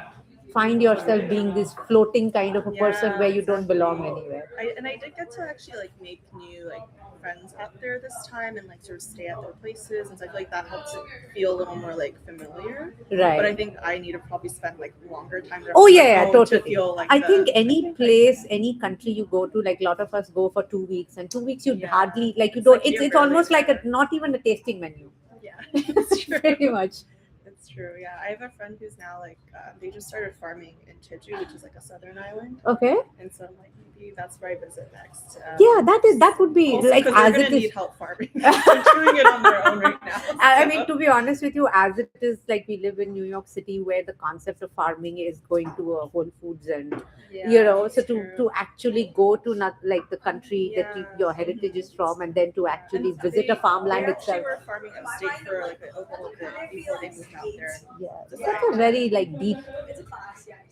find yourself being this floating kind of a person where you don't belong anywhere. I did get to actually like make new like friends out there this time and like sort of stay at their places, and so I feel like that helps it feel a little more like familiar. But I Right. think I need to probably spend like longer time there Oh on my yeah, own totally. to feel like I the- think any place, any country you go to, like a lot of us go for 2 weeks, and 2 weeks you Yeah. hardly like you It's don't. like you're It's almost barely like a not even a tasting menu. yeah, it's true. Pretty much. It's true. Yeah, I have a friend who's now like they just started farming in Jeju, which is like a southern island, Okay. and so I'm like maybe that's where I visit next. Yeah, that would be Also, like 'cause they're as gonna it need is. help farming. They're doing it on their own right now. I so- mean, to be honest with you, as it is, like we live in New York City, where the concept of farming is going to a Whole Foods, and you know, so it's to true. to actually go to not like the country that Yeah. your heritage is from, and then to actually And visit a farmland they itself. actually were farming upstate for like a little bit before they moved out there. Yeah, it's like a very like deep.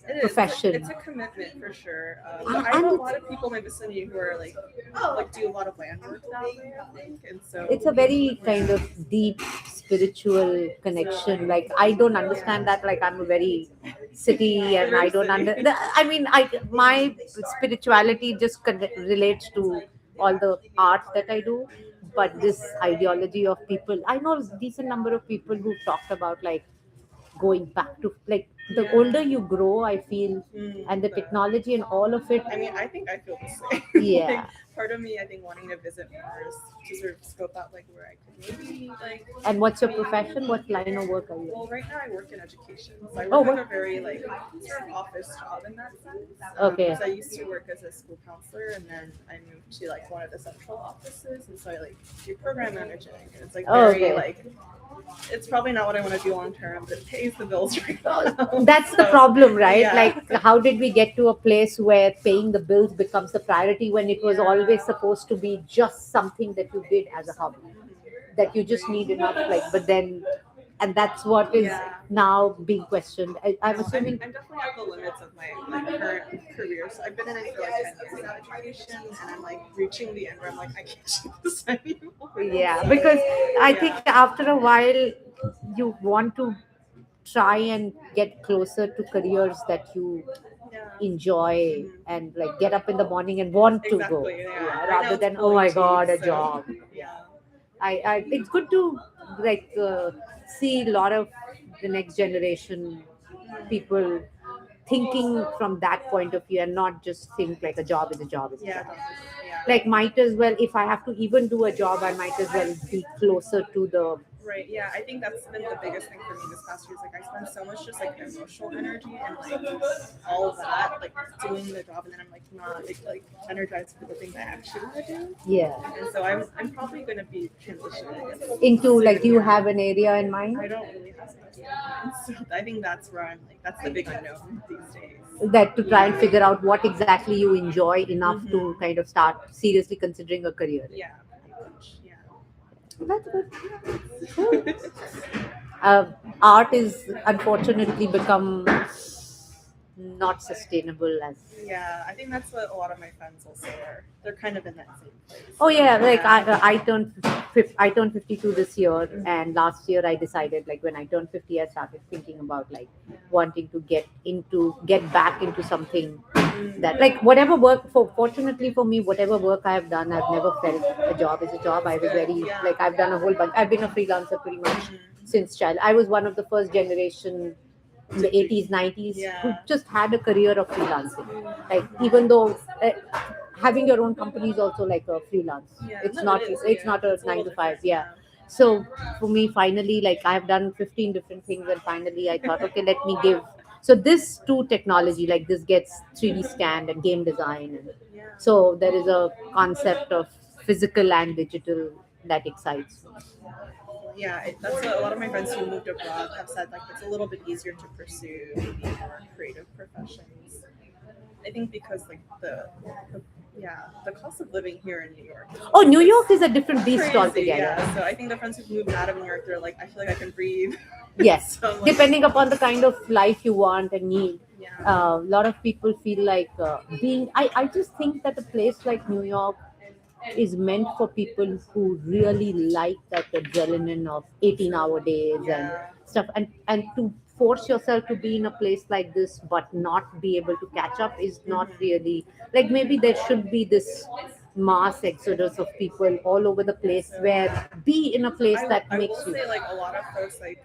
It is. Profession. It's a commitment for sure. And- But I have a and lot of people in my vicinity who are like do a lot of land work that way, I think, and so It's a very kind of deep spiritual connection. Like I don't understand that. Like I'm a very city, and I don't I mean, my spirituality just relates to all the art that I do. But this ideology of people, I know a decent number of people who talked about like going back to like the Yeah. older you grow, I feel, and the technology and all of it. I mean, I think I feel the same. Yeah. Like, part of me, I think, wanting to visit Mars to sort of scope out like where I could maybe like. And what's your profession? What line of work are you in? Well, right now I work in education, so I Oh, work in what- a very like sort of office job in that sense. Okay. So I used to work as a school counselor, and then I moved to like one of the central offices, and so I like do program managing. And it's like Oh, very okay. like. It's probably not what I want to do long term, but it pays the bills right now. That's the So, problem, right? yeah. Like, how did we get to a place where paying the bills becomes the priority when it was Yeah. always supposed to be just something that you did as a hobby, that you just need enough, like, but then, and that's what is Yeah. now being questioned. I'm I'm assuming. definitely at the limits of my like, current career. So I've been in it for like 10 years in education, and I'm like reaching the end where I'm like, I can't do this anymore. Yeah, So, because I yeah. think after a while, you want to try and get closer to careers that you yeah. enjoy and like get up in the morning and want to go, Exactly, yeah. yeah, Right now rather it's than oh pulling my teeth, god, a so, job. Yeah. I it's good to like see a lot of the next generation people thinking from that point of view and not just think like a job is a job is a Yeah. job. Yeah. Like might as well, if I have to even do a job, I might as well be closer to the Right. Yeah. I think that's been the biggest thing for me this past year. Is like I spend so much just like emotional energy and like all of that, like doing the job, and then I'm like not like energized for the thing that I actually want to do. Yeah. And so I'm probably going to be transitioning Into like, do you soon. have an area in mind I don't really have an idea. And so I think that's where I'm like that's the big unknown these days. that to try and figure out what exactly you enjoy enough to Mhm. kind of start seriously considering a career in? Yeah. Pretty much. Yeah. That's good. Art is unfortunately become not sustainable as. Yeah, I think that's what a lot of my friends also are. They're kind of in that same place. Oh yeah, like Yeah. I turned 52 this year, and last year I decided, like when I turned 50, I started thinking about like wanting to get back into something that, like, whatever work, fortunately for me, whatever work I have done, I've never felt a job is a job. I was very, Yeah. like, I've done a whole bunch. I've been a freelancer pretty much Mhm. since child. I was one of the first generation in the 80s, 90s who Yeah. just had a career of freelancing. Like, even though having your own company is also like a freelance. Yeah, It's no, not it is, it's yeah. not a It's a little 9 to 5. different, Yeah. So for me, finally, like, I've done 15 different things, and finally I thought, okay, let me give. So this too technology, like this gets 3D scanned and game design, and Yeah. so there is a concept of physical and digital that excites me. Yeah, that's what a lot of my friends who moved abroad have said. Like it's a little bit easier to pursue maybe more creative professions. I think because like the cost of living here in New York. Oh, New York is a different beast Crazy, altogether. yeah. So I think the friends who've moved out of New York, they're like, I feel like I can breathe. Yes, So, like, depending upon the kind of life you want and need. yeah. A lot of people feel like being. I just think that a place like New York is meant for people who really like that adrenaline of 18-hour days and Yeah. stuff, and to force yourself to be in a place like this but not be able to catch up is not really, like, maybe there should be this mass exodus of people all over the place, where be in a place that I will makes you. say like a lot of folks like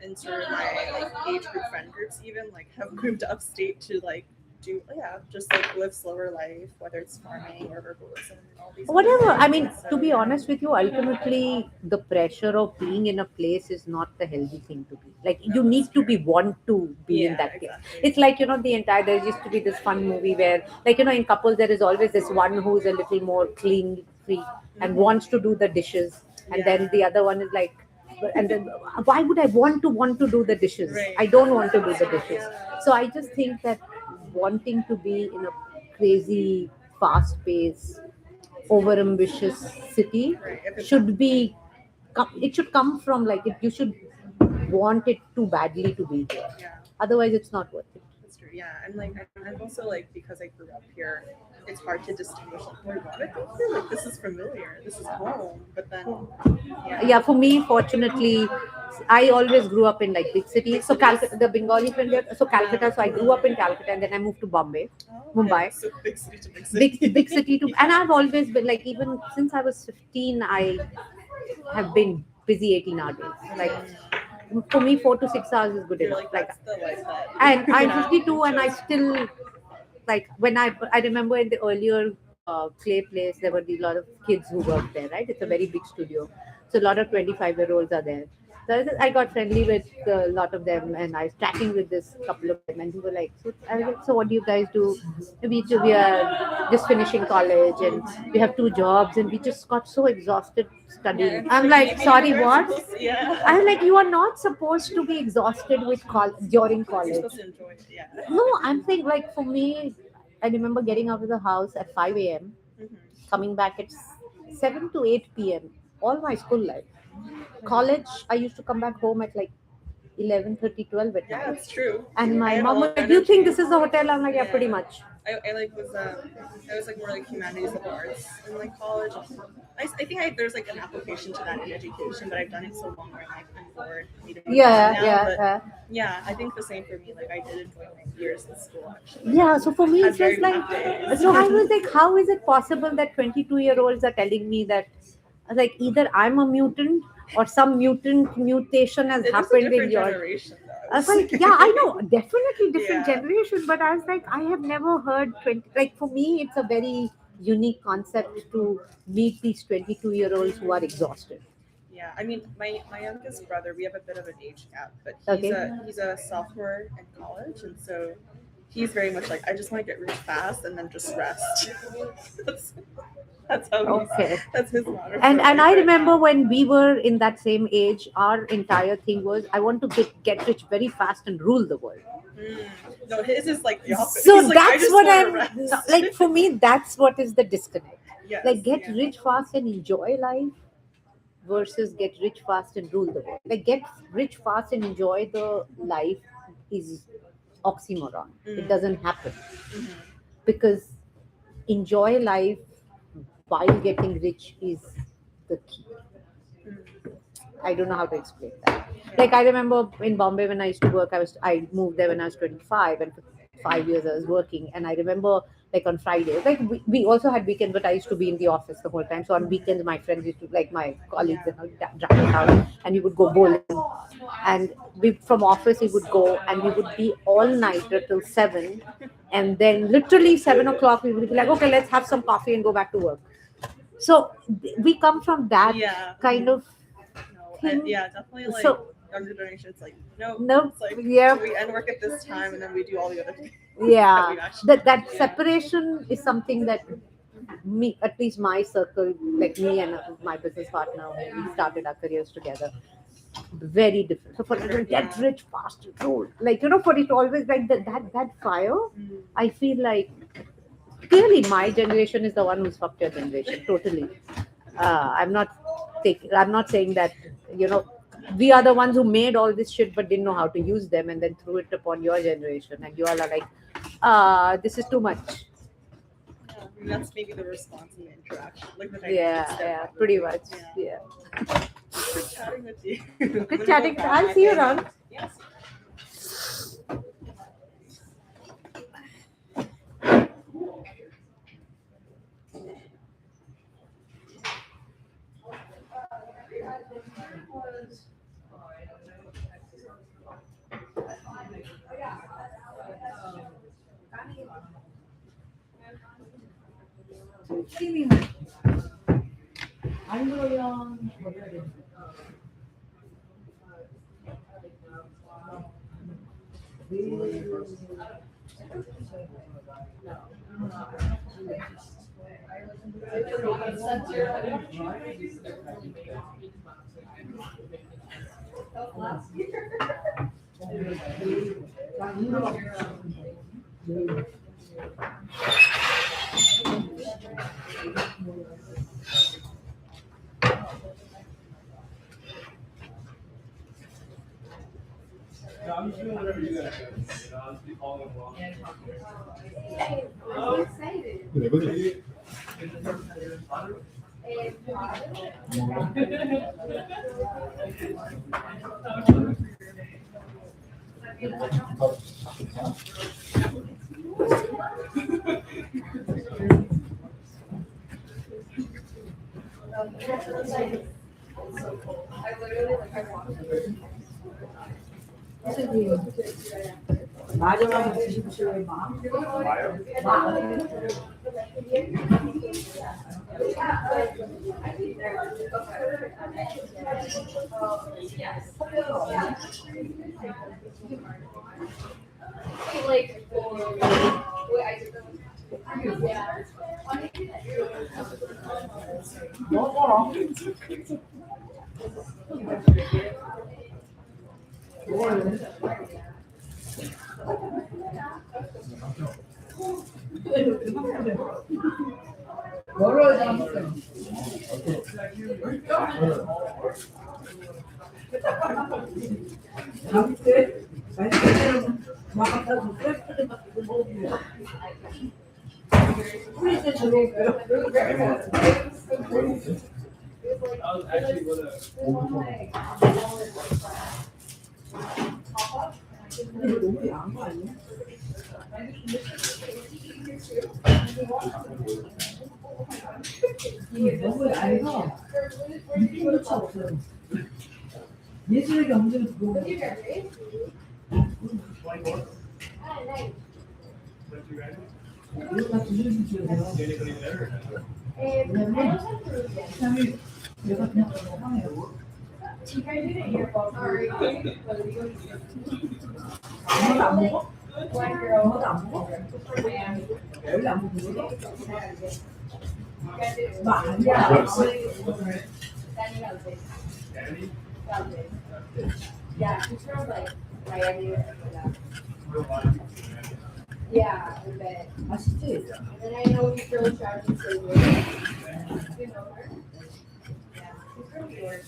in sort of my like age group friend groups even like have moved upstate to like do just like live slower life, whether it's farming or herbalism and all these Whatever, I things. mean, And so, to be yeah. honest with you, ultimately the pressure of being in a place is not the healthy thing to be. Like, you need to be want to be in Yeah, that place. exactly. It's like, the entire, there used to be this fun movie where, like, in couples there is always this one who's a little more clean free and wants to do the dishes, and then the other one is like, and then why would I want to do the dishes? Right. I don't want to do the dishes. So I just think that wanting to be in a crazy fast pace over ambitious city Right. If it's should be, it should come from, like, you should want it too badly to be there, yeah. otherwise it's not worth it. That's true. Yeah, and like I'm also like because I grew up here, it's hard to distinguish like where I think here, like this is familiar, this is home, but then Yeah, for me, fortunately, I always grew up in like big cities. So Calcutta, the Bengali friend there, so Calcutta, so I grew up in Calcutta, and then I moved to Bombay, Mumbai. So big city to big city. Big city to, and I've always been like, even since I was 15, I have been busy 18-hour days. Like, for me, 4 to 6 hours is good You're enough. like Like, that's the life that. and I'm Yeah. 52, and I still, like, when I remember in the earlier clay place, there were a lot of kids who worked there, right? It's a very big studio, so a lot of 25-year-olds are there. So I got friendly with a lot of them, and I was chatting with this couple of them, and we were like, so I was like, so what do you guys do? We are just finishing college, and we have 2 jobs, and we just got so exhausted studying. I'm like, sorry, what? Yeah. I'm like, you are not supposed to be exhausted with during You're college. supposed to enjoy it. Yeah. No, I'm saying, like, for me, I remember getting out of the house at 5 a.m., Mhm. coming back at 7 to 8 p.m., all my school life. College, I used to come back home at like 11:30, 12 at Yeah, night. it's true. And I my had mom all was that like, do you think energy. this is the hotel? I'm like, yeah, pretty much. I like was I was like more like humanities and arts in like college. I think there's like an application to that in education, but I've done it so long where I'm like I'm bored. I need to move on now, but yeah, I think the same for me. Like I did enjoy my years in school actually. Yeah, so for me, Had it's just very like, tough days. so I was like, how is it possible that 22-year-olds are telling me that, I was like, either I'm a mutant or some mutation has It is a happened in different your. generation though. I was like, yeah, I know, definitely different Yeah. generation, but I was like, I have never heard 20. Like, for me, it's a very unique concept to meet these 22-year-olds who are exhausted. Yeah, I mean, my youngest brother, we have a bit of an age gap, but Okay. he's a sophomore in college, and so he's very much like, I just want to get rich fast and then just rest. that's, that's how he's, Okay. that's his motto. for And life I right remember now. when we were in that same age, our entire thing was, I want to get rich very fast and rule the world. No, his is like the opposite. So He's like, I that's just what wanna I'm rest. like. For me, that's what is the disconnect. Yes, Like, get yeah. rich fast and enjoy life versus get rich fast and rule the world. Like, get rich fast and enjoy the life is oxymoron. It doesn't happen Mhm. because enjoy life while getting rich is the key. I don't know how to explain that. Like, I remember in Bombay when I used to work, I moved there when I was 25, and for 5 years I was working. And I remember, like, on Fridays, like, we also had weekends, but I used to be in the office the whole time. So on weekends, my friends used to, like, my colleagues and all, drive us out, and we would go bowling. And we from office we would go, and we would be all nighter till 7, and then literally 7 o'clock we would be like, okay, let's have some coffee and go back to work. So we come from that Yeah. kind of No, thing. yeah, definitely like So younger generation. It's like no, no, it's like yeah, we end work at this time and then we do all the other things. yeah. we actually That yeah. separation is something that me, at least my circle, like me and my business partner, when we started our careers together, very different. So for it, get rich fast and rule, like, for it always like that fire. I feel like clearly my generation is the one who's fucked your generation totally. I'm not I'm not saying that, we are the ones who made all this shit but didn't know how to use them and then threw it upon your generation, and you all are like, this is too much. Yeah, I mean, that's maybe the response and the interaction, like the Yeah, dynamics there yeah, probably. pretty much. Yeah. Yeah. Good chatting with you. Good chatting. I'll see you around. Yes. No, I'm just doing whatever you guys do. I'll just be following along. I'm excited. I was actually gonna. 예술에게 언제나 들어오는 이거 다 두드려 주셔야 돼요. Anybody there? 왜냐면 이 사람이 내가 그냥 하네요. Sorry. 엄마도 안 먹어? 엄마도 안 먹어? 원래 안 먹는 거? 너 아니야. Yeah, she's from like Miami or something like that. Yeah, I bet. 맛있지? And I know he's really sharp and so good. You know her? Yeah, she's from New York.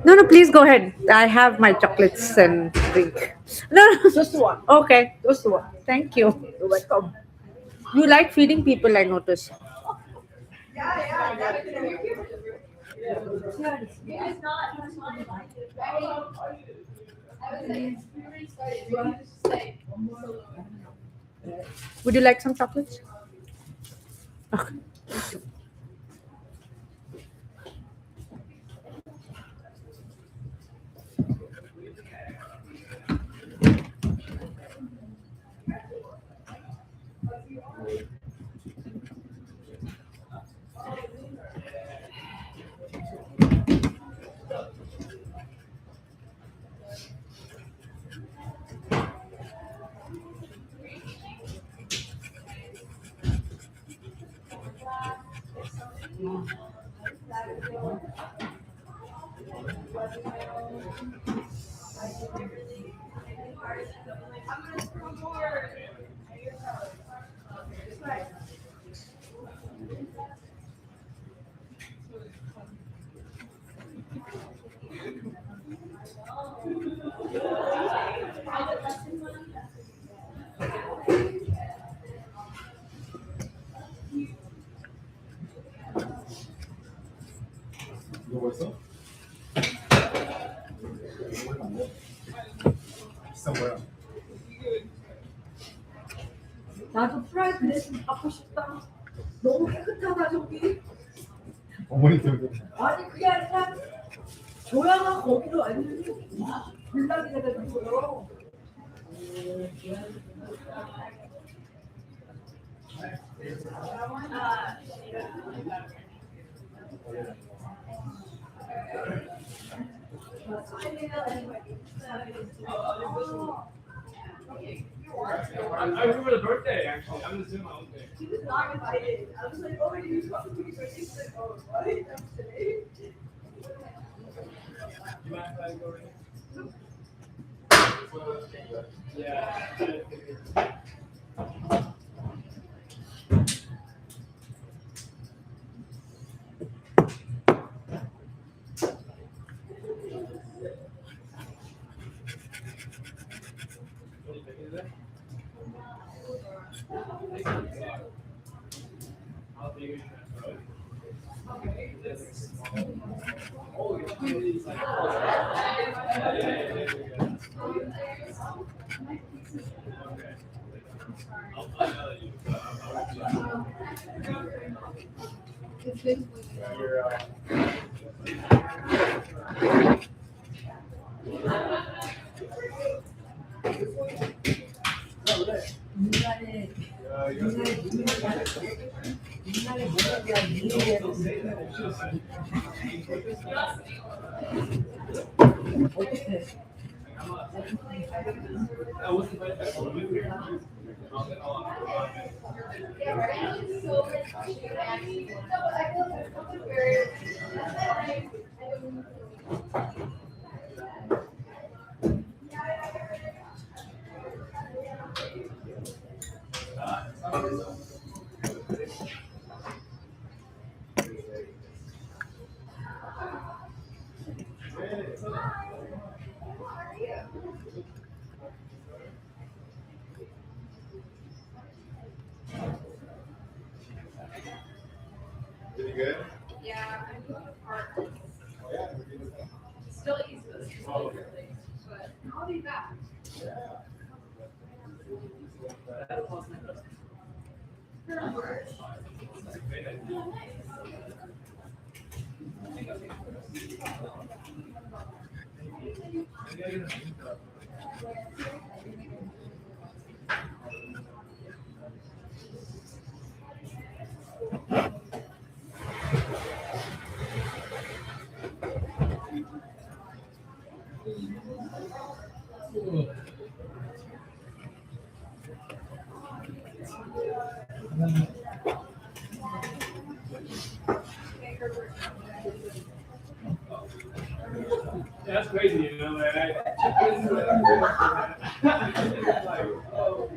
No, no, please go ahead. I have my chocolates and drink. No, no. Just one. Okay, just one. Thank you. You're welcome. You like feeding people, I notice. It's not like I was saying, we already started. We want to just say. Would you like some chocolates? Okay. 이거 벌써? 비싼 거야. 나도 프라이드 레슨 받고 싶다. 너무 깨끗하다 저기. 어머니 때문에. 아니 그게 아니라 조양아 거기로 완전히 불나게 돼가지고요. I remember the birthday actually. I'm just doing my own thing. He was not invited. I was like, oh, you talking to me? So he's like, oh, what? I'm today. You mind if I go in? Yeah. 인간의 모든 게 미래로 어떻게? Yeah, right. It's so refreshing. I feel like it's something very. Did you good? Yeah, I'm going to park. Oh, yeah. Still East Coast, but I'll be back. Yeah, that's crazy, you know. Like, like, oh.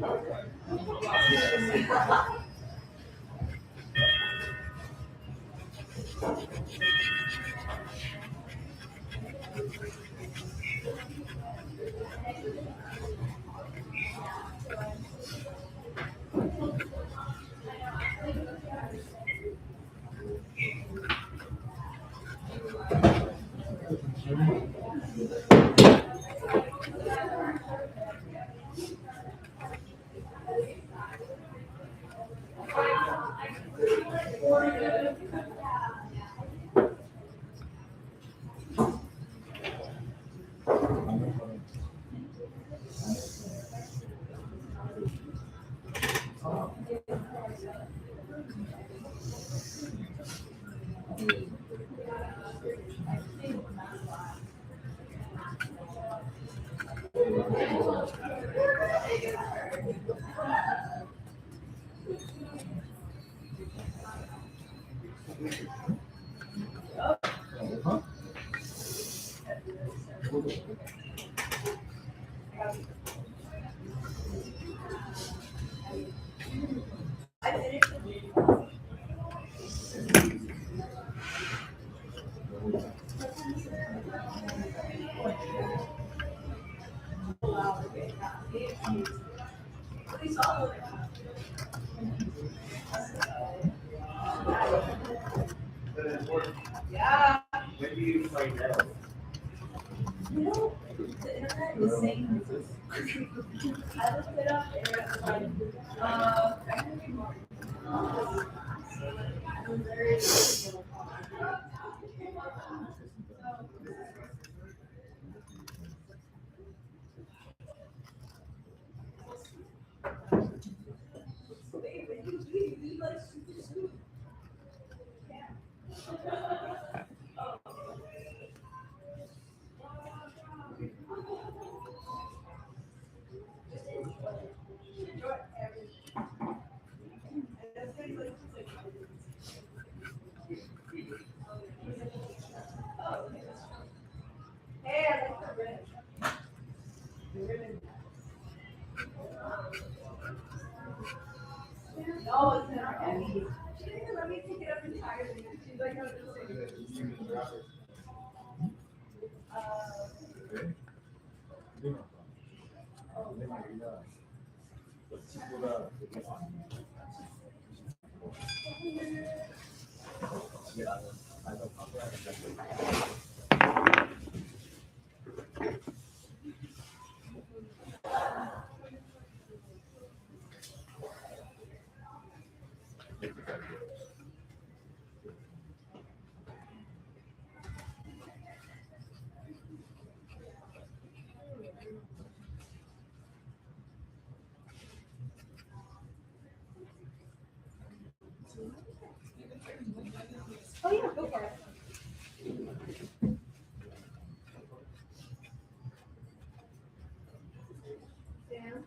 Yeah. When do you find out? You know, the internet is saying I looked it up and it was like, hey, I like the red. No, it's not heavy. She didn't even let me pick it up entirely. She's like, no, just oh yeah, go for it. Sam?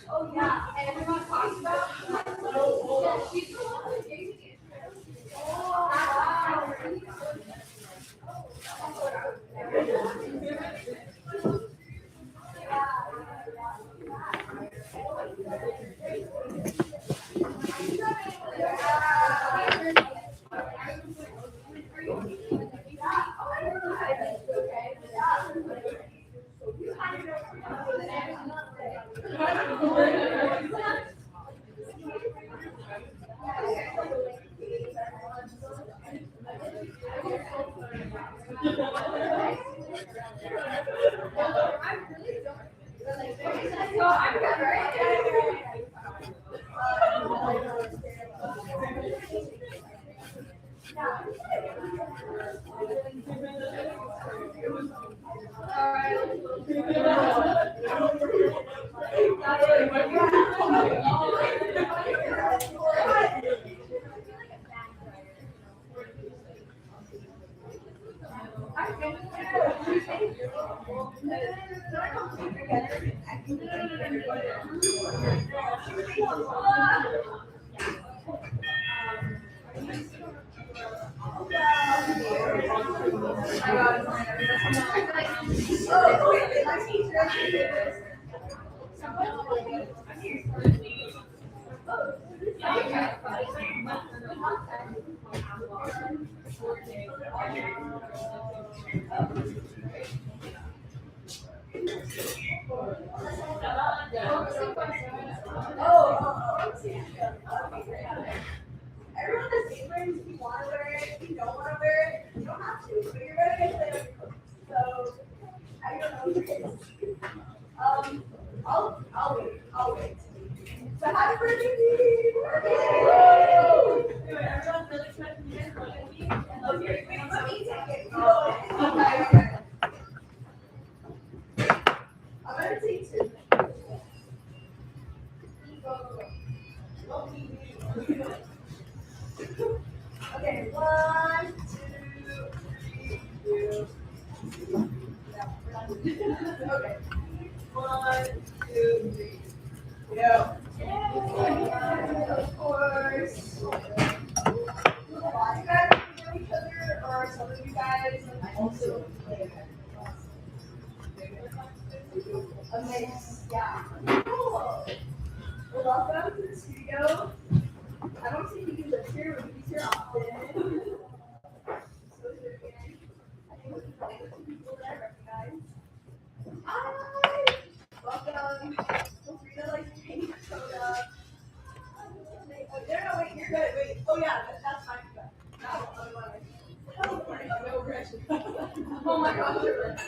Oh yeah. Everyone has aprons. If you want to wear it, if you don't want to wear it, you don't have to. But you're gonna get played on. So I don't know. I'll wait. So happy birthday, Dee! Everyone's really excited to get it. Okay, wait, let me take it. Okay. I'm gonna take two. Okay, 1, 2, 3, 2. Okay. 1, 2, 3. Yeah. Of course. A lot of you guys know each other, or some of you guys also play. A mix, yeah. Cool. Well, welcome to the studio. I don't see you live here, but he's here often. So here again. I think we can probably get some people that I recognize. Hi! Welcome. Feel free to take a soda. Oh, no, wait, you're good. Wait. Oh, yeah, that's fine. That one, oh my gosh, you're right.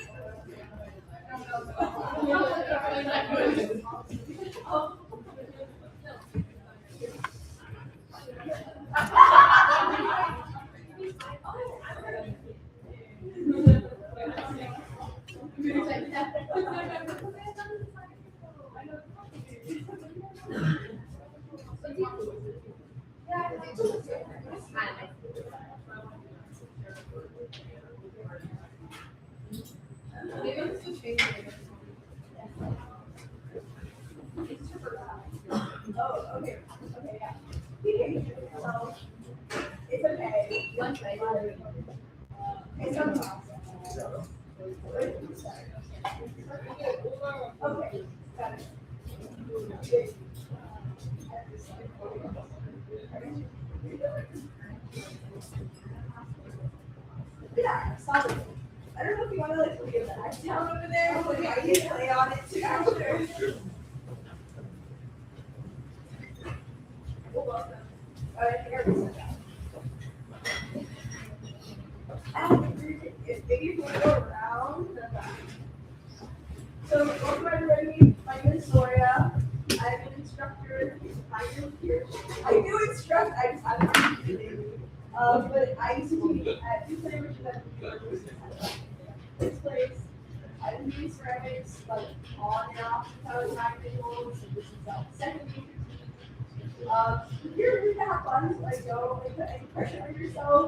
Oh. Maybe I'm still changing it. Oh, okay. Okay, yeah. So, it's okay. Lunch right? It's okay. Okay, got it. Yeah, solid. I don't know if you want to leave the ice down over there, but yeah, you can lay on it too after. Well, welcome. I think I reset that. Maybe if you want to go around the back. So, welcome everybody. My name is Soria. I'm an instructor. I do instruct, I just haven't been lately. But I used to teach at two which is at the University of this place. I've been doing ceramics like on and off since I was 9 years old, so this is second year to teach. Here we have fun, so don't put any pressure on yourself.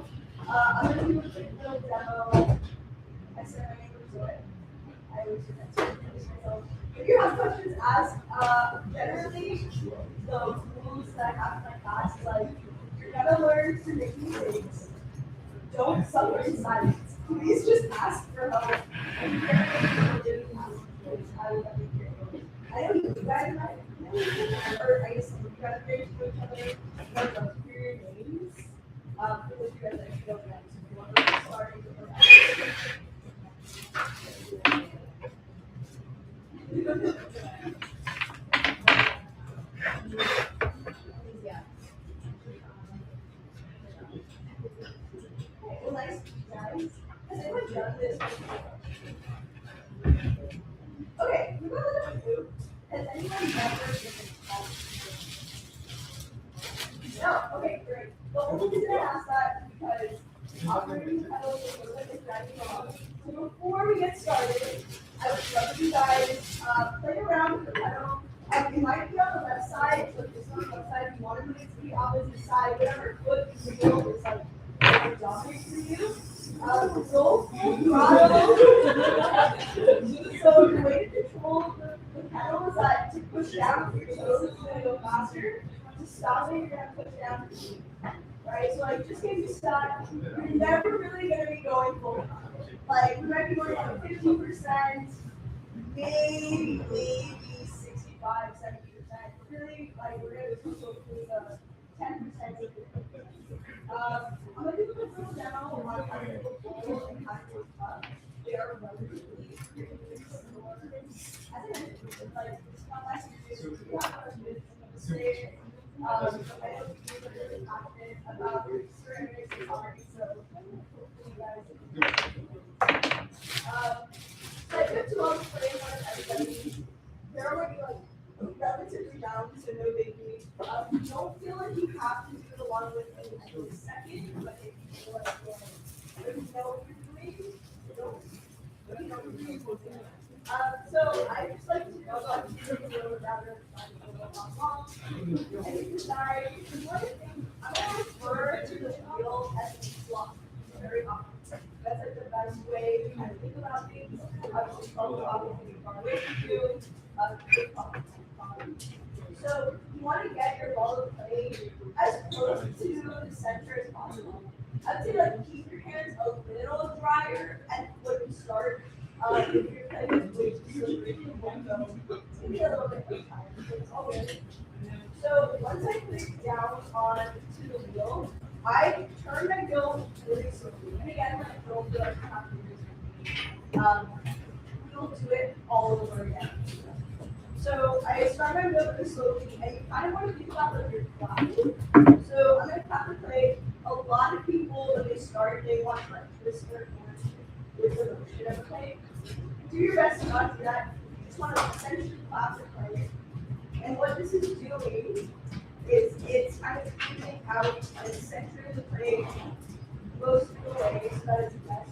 I'm going to do a quick little demo. I said my name was Zoe. I always do that too. So if you have questions, ask. Generally, the rules that I have in my class, like, you're gonna learn to make mistakes. Don't suffer in silence. Please just ask for help. And you never really ask for it. I would appreciate it. I know you guys might, or I guess you guys are very to each other, but hear your names. For those of you guys that actually don't know, so if you want to get started with yeah. Okay, well, nice guys. Has anyone done this before? Okay, we're going to look at you. Has anyone ever been No, okay, great. The only reason I asked that is because operating pedals is sort of like a dragging along. So before we get started, I would love you guys play around with the pedal. It might be on the left side, so if it's on the left side, you want to move it to the opposite side, whatever foot you feel is like dominant for you. Go full throttle. So the way to control the pedal is to push down with your toes, it's going to go faster. To stop it, you're going to push down the knee. Right? So like just get you stuck. You're never really going to be going full throttle. Like you might be going like 50%, maybe 65, 70%. Really, like we're going to go closely 10%. I'm going to do a little demo on how to go full and how to go up. They are relatively similar. I think like it's not last year. I don't feel really confident about Ceramix and already, so hopefully you guys. So I took too long to play one of everybody. They're already like relatively down, so no biggie. Don't feel like you have to do it along with me every second, but if you feel like if you know what you're doing, don't, you know what you're doing. So I just like to know about the rather than long. And you decide, one thing, I'm going to refer to the wheel as a block very often. That's like the best way to kind of think about things. Obviously, follow obviously far away from you. So you want to get your ball of play as close to the center as possible. I'd say like keep your hands a little drier and when you start. If you're playing with way too slippery, maybe a little bit of time. It's all good. So once I put it down onto the wheel, I turn my wheel really slowly. And again, my wheel feel like you have to do this. We'll do it all over again. So I start my wheel really slowly, and you kind of want to think about like your flying. So I'm going to have to play. A lot of people, when they start, they want to like twist their hands with the motion of the play. Do your best to not do that. You just want to essentially clap the play. And what this is doing is it's kind of keeping out and centering the play most of the way so that it's best.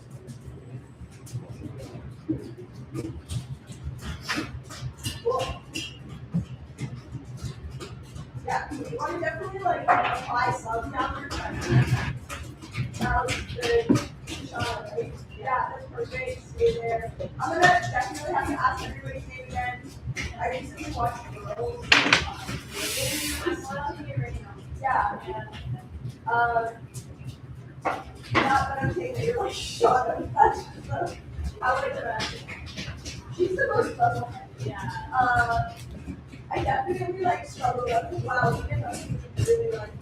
Cool. Yeah, you want to definitely like apply some downward pressure. That was good. Shot, right? Yeah, that's perfect. Stay there. I'm gonna definitely have to ask everybody's name again. I recently watched Girls. Yeah. Not that I'm saying that you're like shot of that. I would imagine. She's the most puzzle. Yeah. I definitely like struggle with wow, even though she's really like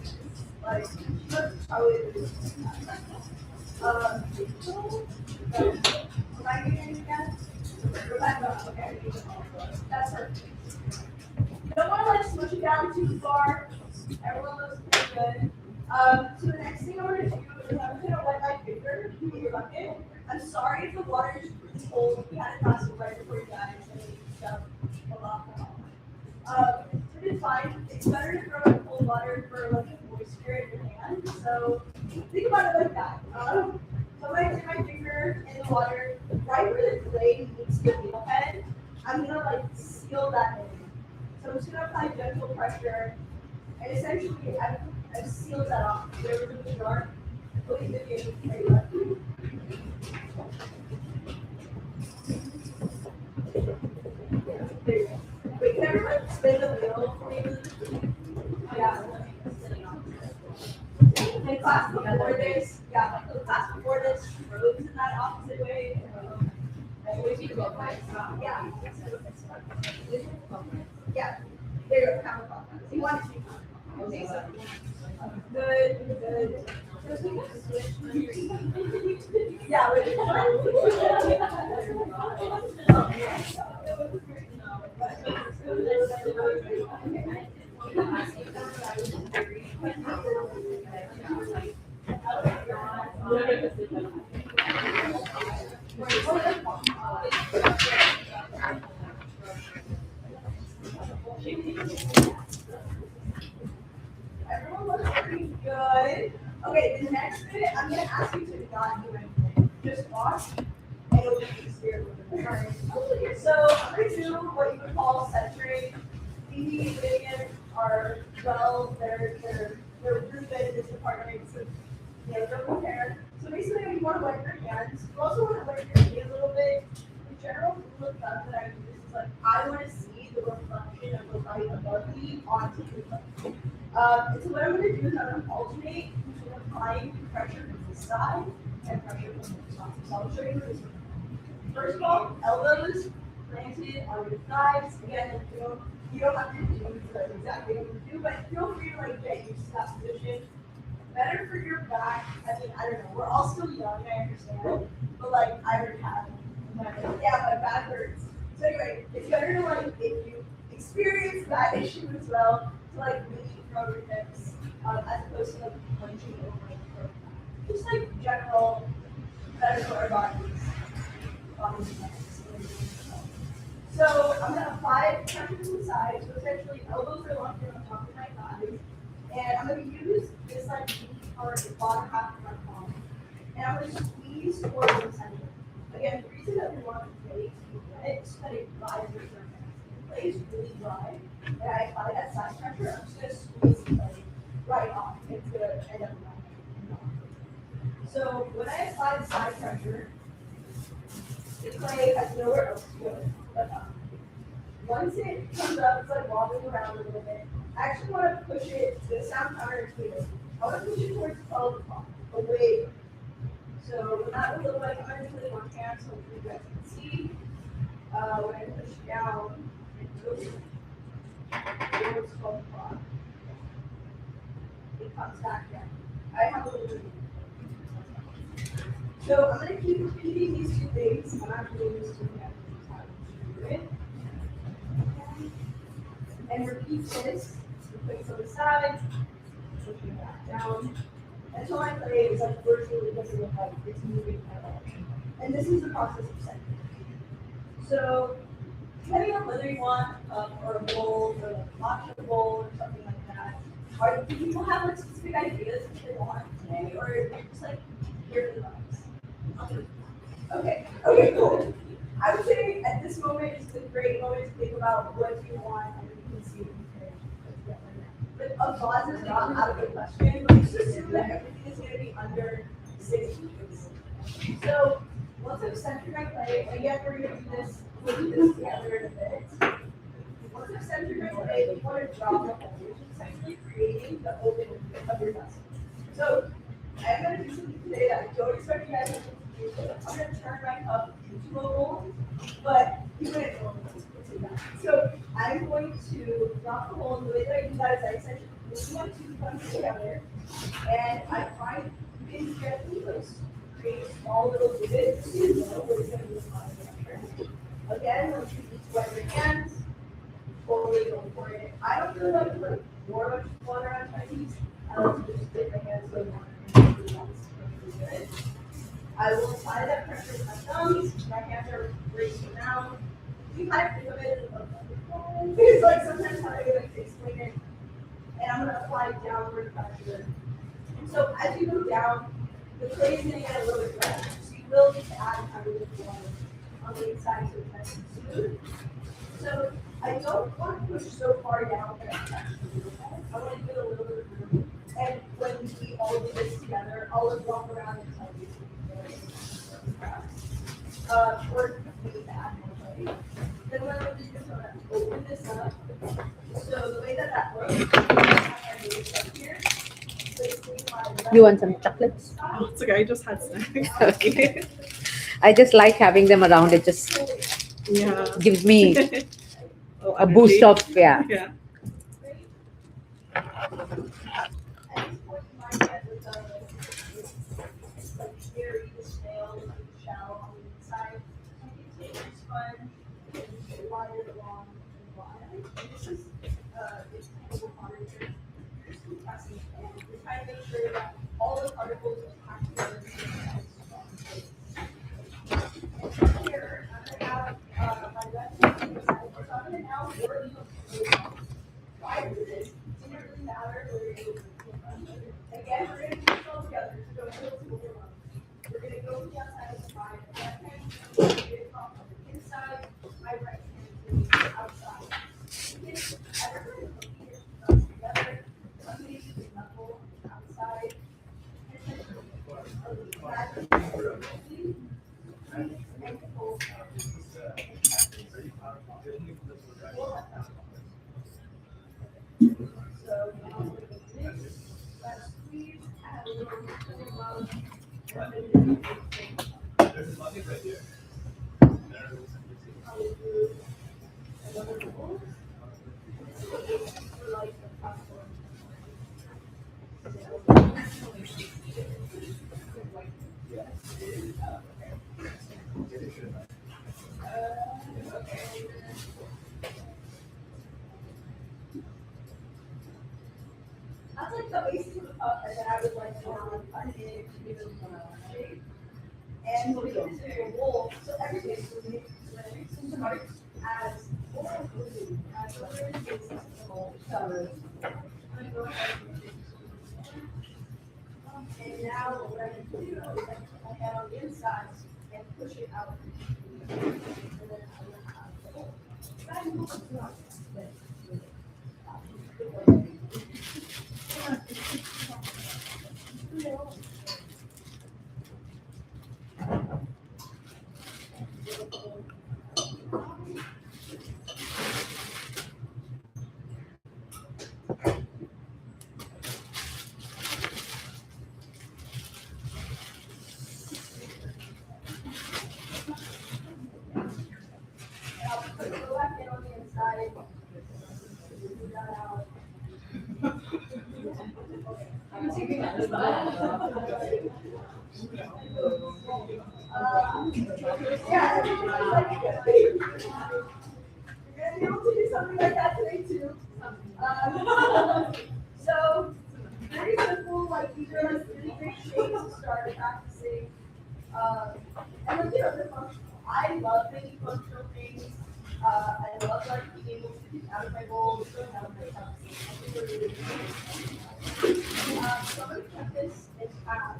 she's probably am I getting it again? Rebecca, okay. That's her. You don't want to like smush it down too far. Everyone looks pretty good. So the next thing I'm going to do is I'm going to wet my finger in your bucket. I'm sorry if the water is really cold. We had a class right before you guys and we stuff a lot more. It's fine. It's better to throw in cold water for like moisture in your hand. So think about it like that. So I'm going to dip my finger in the water right where the blade meets the needle head. I'm going to like seal that in. So I'm just going to apply gentle pressure. And essentially, I've sealed that off. There was a jar. Please, if you right left. Yeah. The class before this, yeah, the class before this rose in that opposite way. I always do it like, yeah. Yeah. There you go, counterclockwise. You want it to be counterclockwise. Okay, so. Good, good. Yeah, everyone looks pretty good. Okay, the next bit, I'm gonna ask you to not do anything. Just watch, and it'll be easier. So I'm gonna do what you would call centering. Phoebe and Vivian are well, they're rooted in this department, so they're prepared. So basically, you want to wet your hands. You also want to wet your knee a little bit. The general rule of thumb that I use is like I want to see the reflection of the light above me onto the foot. And so what I'm going to do is I'm going to alternate between applying pressure from the side and pressure from the top. So I'll show you this. First of all, elbows planted on your thighs. Again, you don't have to do exactly what you do, but feel free to like get used to that position. Better for your back. I mean, I don't know. We're all still young, I understand, but like I already have. My back hurts. So anyway, it's better to like if you experience that issue as well, to like really throw your hips as opposed to like punching over and over. Just like general better for our bodies. So I'm gonna apply pressure to the side. So essentially elbows are locked in on top of my thighs. And I'm gonna use this like part, the bottom half of my palm. And I'm gonna squeeze towards the center. Again, the reason that we want the face to be wet is so that it dries your surface. The place is really dry, and I apply that side pressure, I'm just gonna squeeze the clay right off. It's gonna end up melting. So when I apply the side pressure, the clay has nowhere else to go but up. Once it comes up, it's like wobbling around a little bit. I actually want to push it, it's going to sound counterintuitive. I want to push it towards 12 o'clock, away. So what that would look like, I'm going to put it on hand so you guys can see. When I push down, it goes towards 12 o'clock. It comes back down. I have a little bit. So I'm going to keep repeating these two things. I'm not doing this to you. And repeat this. Place on the side, pushing back down. Until my clay is like virtually doesn't look like it's moving at all. And this is the process of setting. So depending on whether you want or a bowl or like a matcha bowl or something like that, or do people have like specific ideas that they want today, or you're just like here for the vibes? Okay, cool. I would say at this moment it's a great moment to think about what you want and you can see what you can. But a pause is not out of the question, but just assume that everything is going to be under 6 weeks. So once I've centered my clay, again, we're going to do this, we'll do this together in a bit. Once I've centered my clay, we want to drop the hole, which is essentially creating the open of your vessel. So I'm going to do something today that I don't expect you guys to do. I'm going to turn my cup into a bowl, but you wouldn't normally do that. So I'm going to drop the hole, and the way that I do that is I essentially move my two cups together, and I find these gently create small little divots so you know where it's going to be a pressure. Again, once you each wet your hands, fully go for it. I don't really like to put more much water on my knees. I like to just dip my hands in water and do that. Good. I will apply that pressure with my thumbs. My hands are racing around. You kind of think of it as a because like sometimes how I like to explain it, and I'm gonna apply downward pressure. And so as you go down, the clay is gonna get a little bit wetter. So you will need to add kind of water on the inside so it's nice and smooth. So I don't want to push so far down that I want to give it a little bit of room. And when we all do this together, I'll just walk around and tell you. Or maybe that. Then what I'm going to do is I'm going to open this up. So the way that works You want some chocolates? Oh, it's okay. I just had snacks. Okay. I just like having them around. It just Yeah. gives me Oh, a boost of, yeah. Yeah. All the particles are packed here. I'm gonna have my left hand inside. So I'm gonna now work prior to this. It doesn't really matter where you go. Again, we're gonna do this all together. So go to the middle. We're gonna go to the outside of the body. Left hand is gonna get from the inside. My right hand is the outside. Everybody put your thumbs together. Somebody should be knuckle on the outside. That's like the basis of the puff, and then I would like to cut it to give it a shape. And we'll make this into a roll. So everything will make as oil glue, as whether it is a mold. So I'm gonna go ahead and do this. And now what I'm gonna do is I put my hand on the inside and push it out. And then I will have the hole. I'll put the left hand on the inside. Move that out. I'm taking that as yeah, you're gonna be able to do something like that today too. So very simple, like these are like really great shapes to start practicing. And like, you know, they're functional. I love making functional things. I love like being able to get out of my goals, going out of my house. I think they're really good. So I'm gonna cut this in half.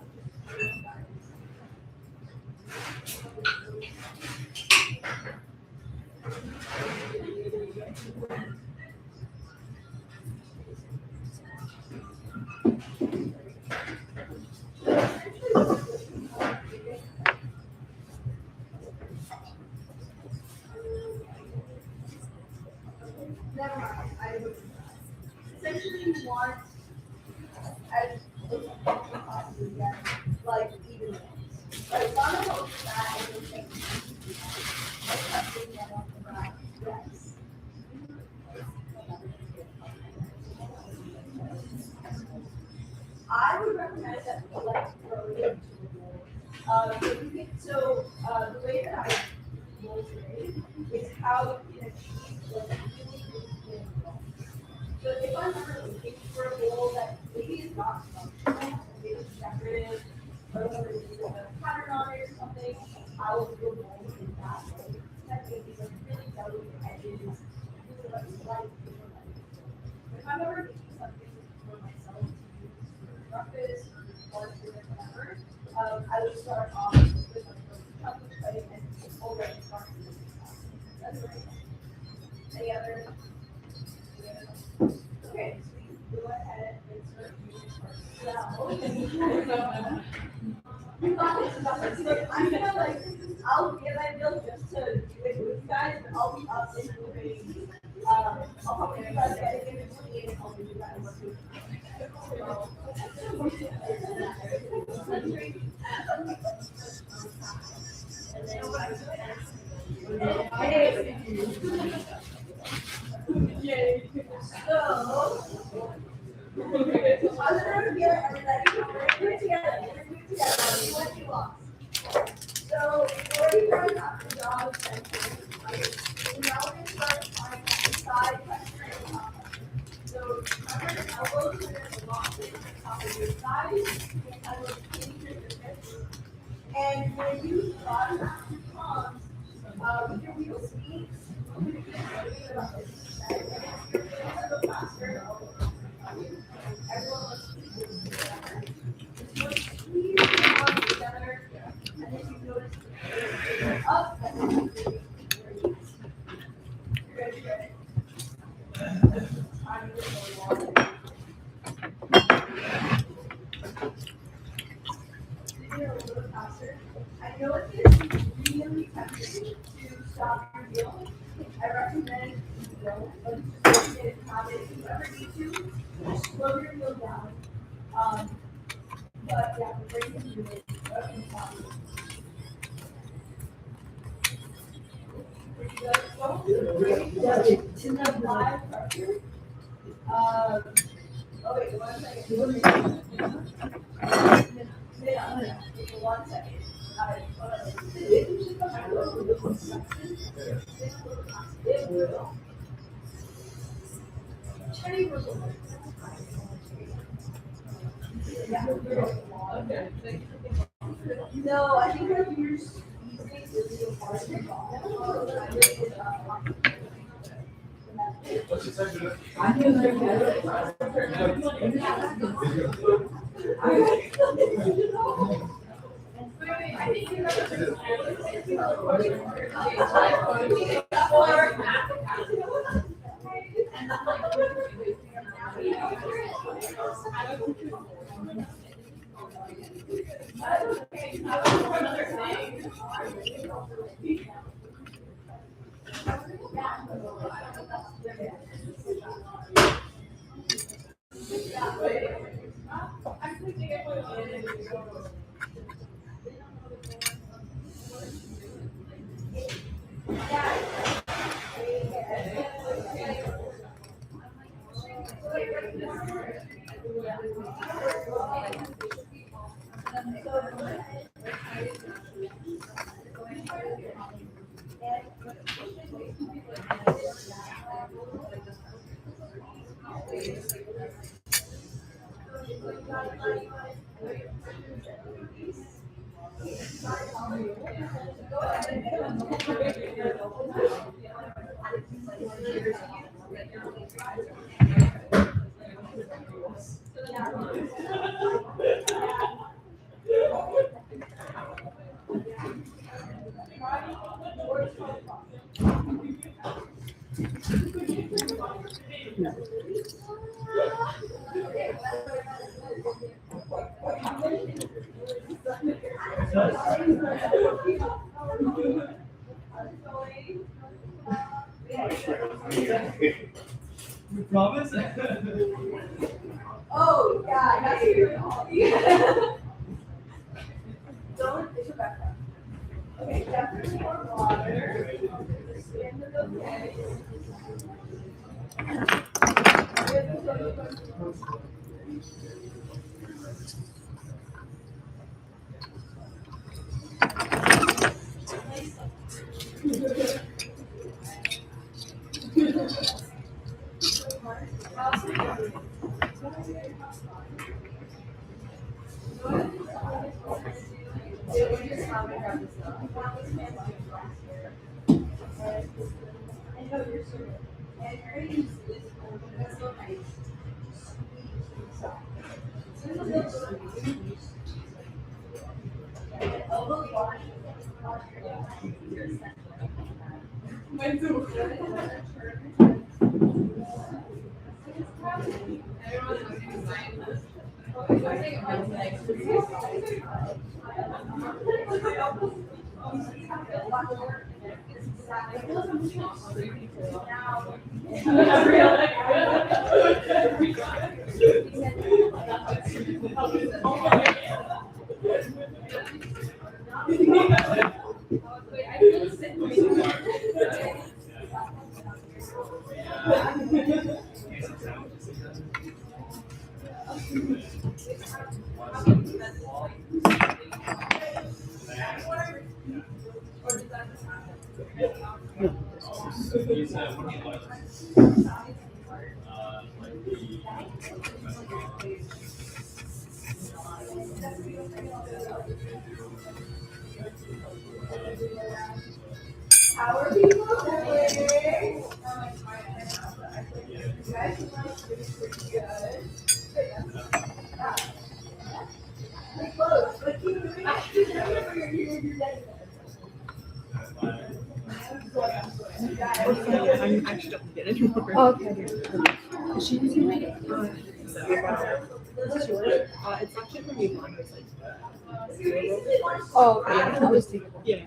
Never mind. Essentially, you want as close as possible to get like even ones. But it's not about that. I don't think. Like cutting that off the back. Yes. I would recommend that you like throw it into the bowl. The way that I roll today is how you can achieve like really good roll. So if I'm ever looking for a bowl that maybe is not functional, maybe it's decorative, or whether it's a pattern on it or something, I will do a bowl in that way. That gives you like really delicate edges, really like slight. If I'm ever making something for myself to use for breakfast or for whatever, I would start off with like a chocolate plate and already start to do this. That's right. Any other? Okay, so we go ahead and start using our You got this. So I'm gonna like, I'll get my bill just to do it with you guys, but I'll be up in the ring. I'll probably be like getting in between and I'll be And when you run with your wheels, everyone wants to squeeze your arms together, and then you notice up and then ready. I know it's really tempting to stop your wheel. I recommend you don't, but just get it habit. If you ever need to, just slow your wheel down. But yeah, the braking is really important. To apply pressure. Oh wait, 1 second. One second. No, I think that you're squeezing is the part of What's the second? You promise? Oh, yeah, that's what you're calling. Don't, it's your background. Okay, definitely more water. Stand with those legs. Now, I'm actually don't get anymore. Okay. Is she using it? It's actually from Yvonne. It's like, Oh, okay. Obviously. yeah.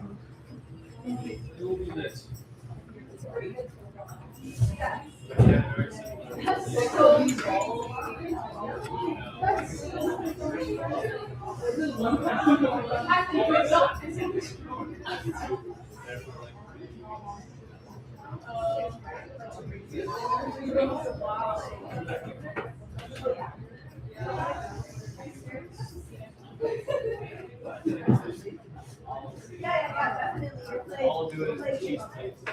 All do it as cheese plates.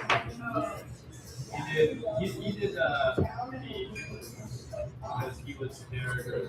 He did because he was there.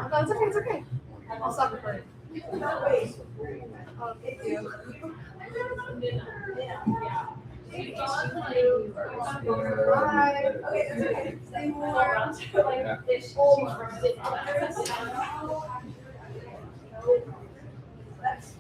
That's okay, it's okay. I'll stop recording. Oh, thank you. Bye. Okay, that's okay. Stay warm. That's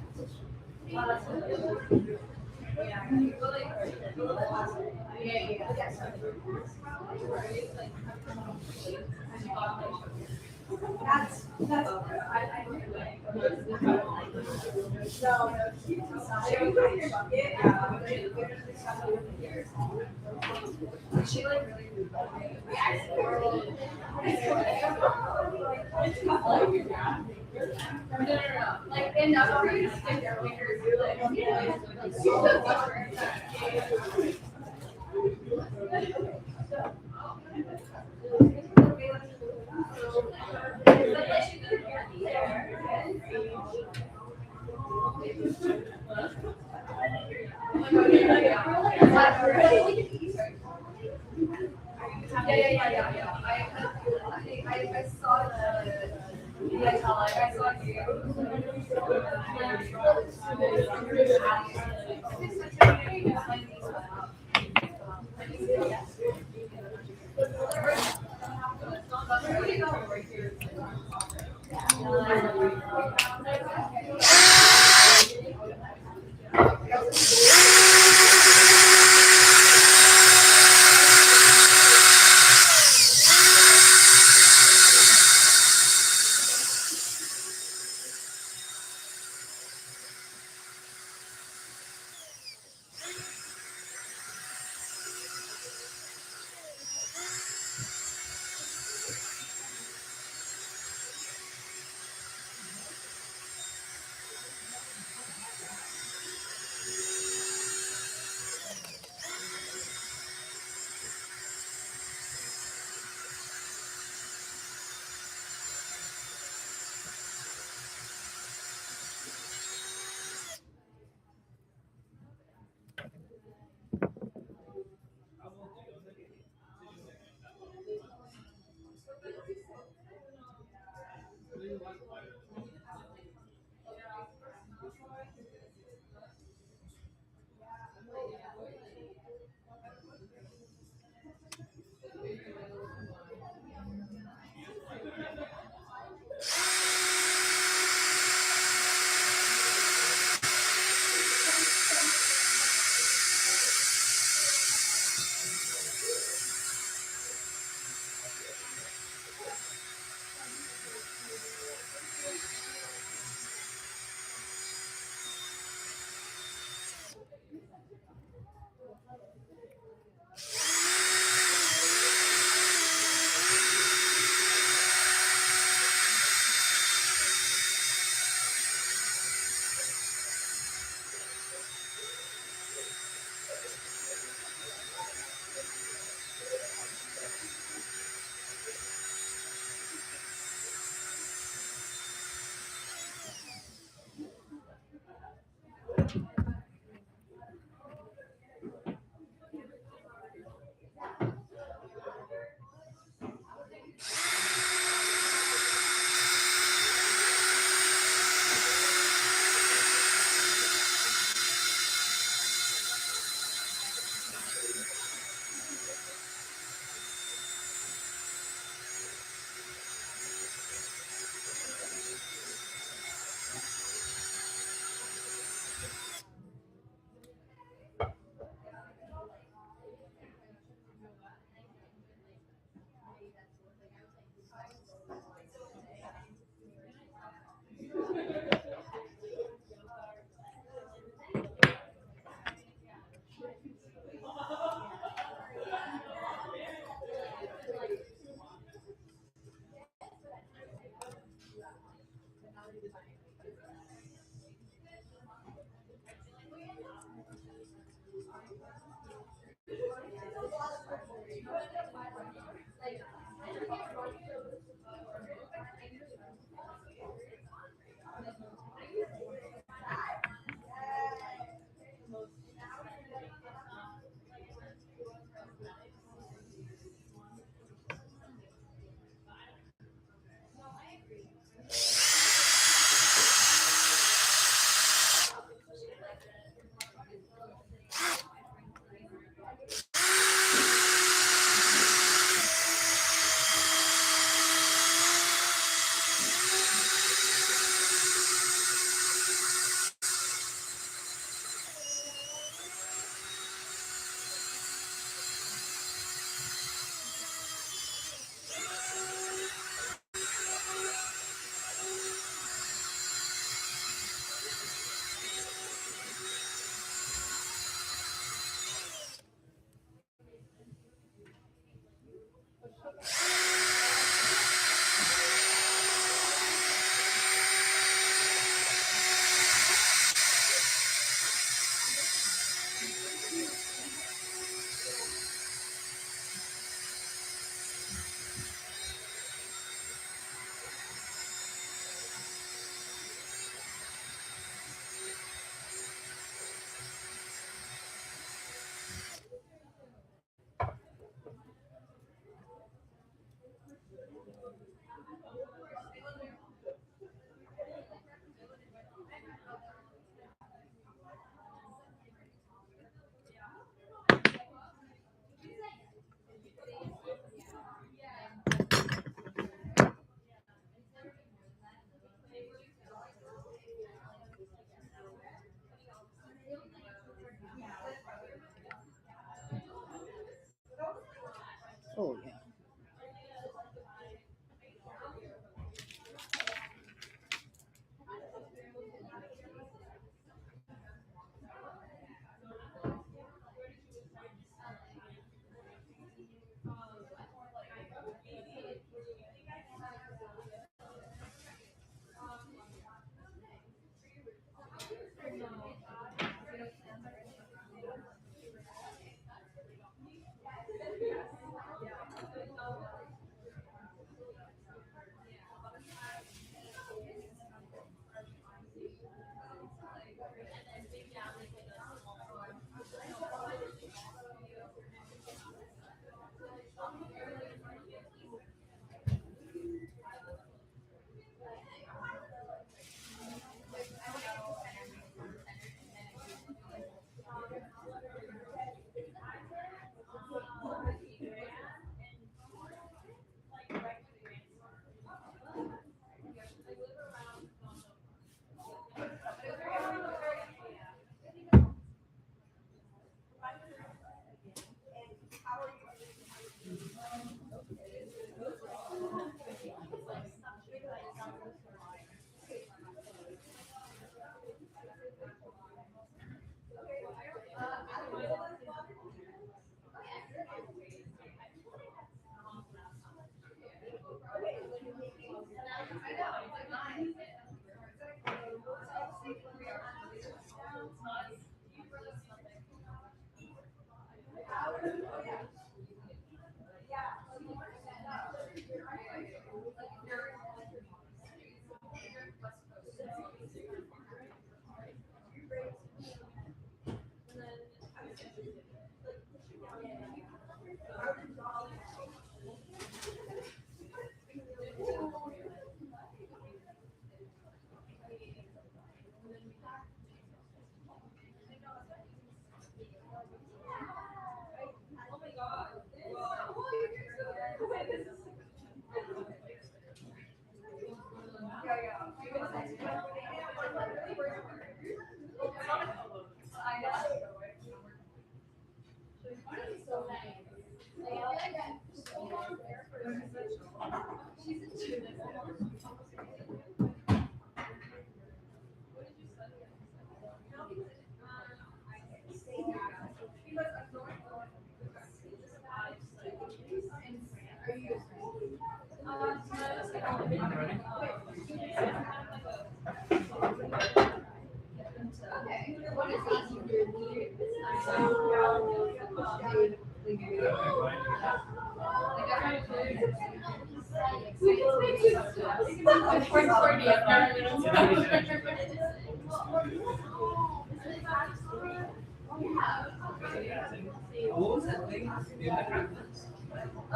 What was that thing?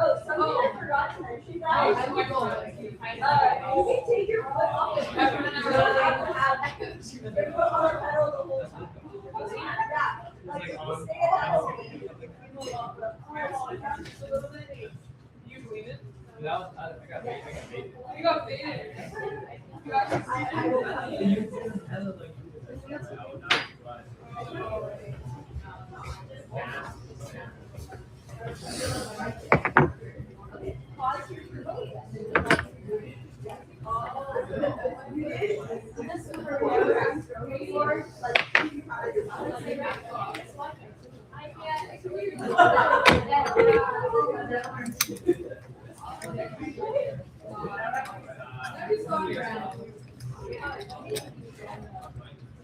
Oh, something I forgot to mention, guys. You can take your foot off the pedal. Your foot on the pedal the whole time. Yeah, like if you stay at that speed, you move off the just a little bit. No, I got baited. You got baited. I will cut you.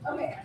Okay.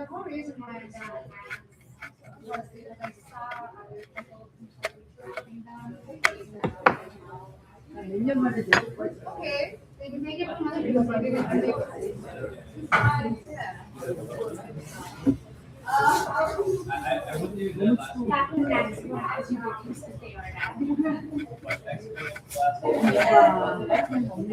whole reason why I got it was because I saw other people dropping down. Okay, they can take it from other people. Maybe they can take it. Yeah. I wouldn't do that last week. Happened next week. You used to stay right now. What, next week? Last week? Me and my friend,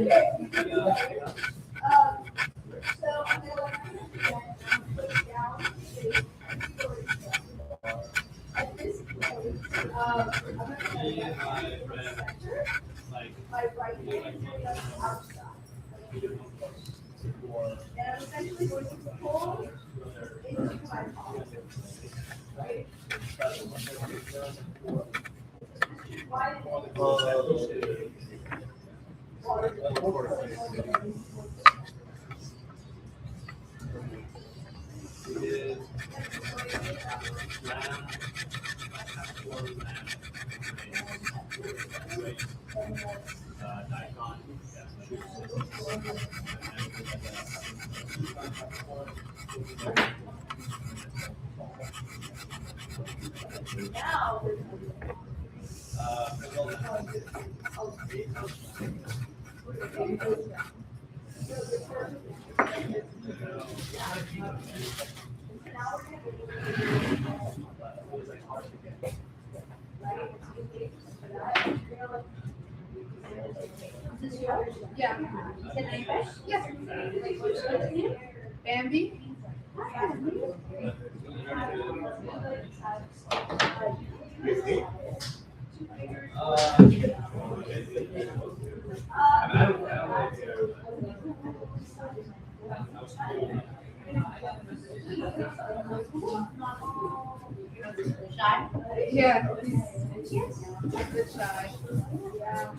Yeah. Yeah. Bambi? Yeah. He's a bit shy. Yeah.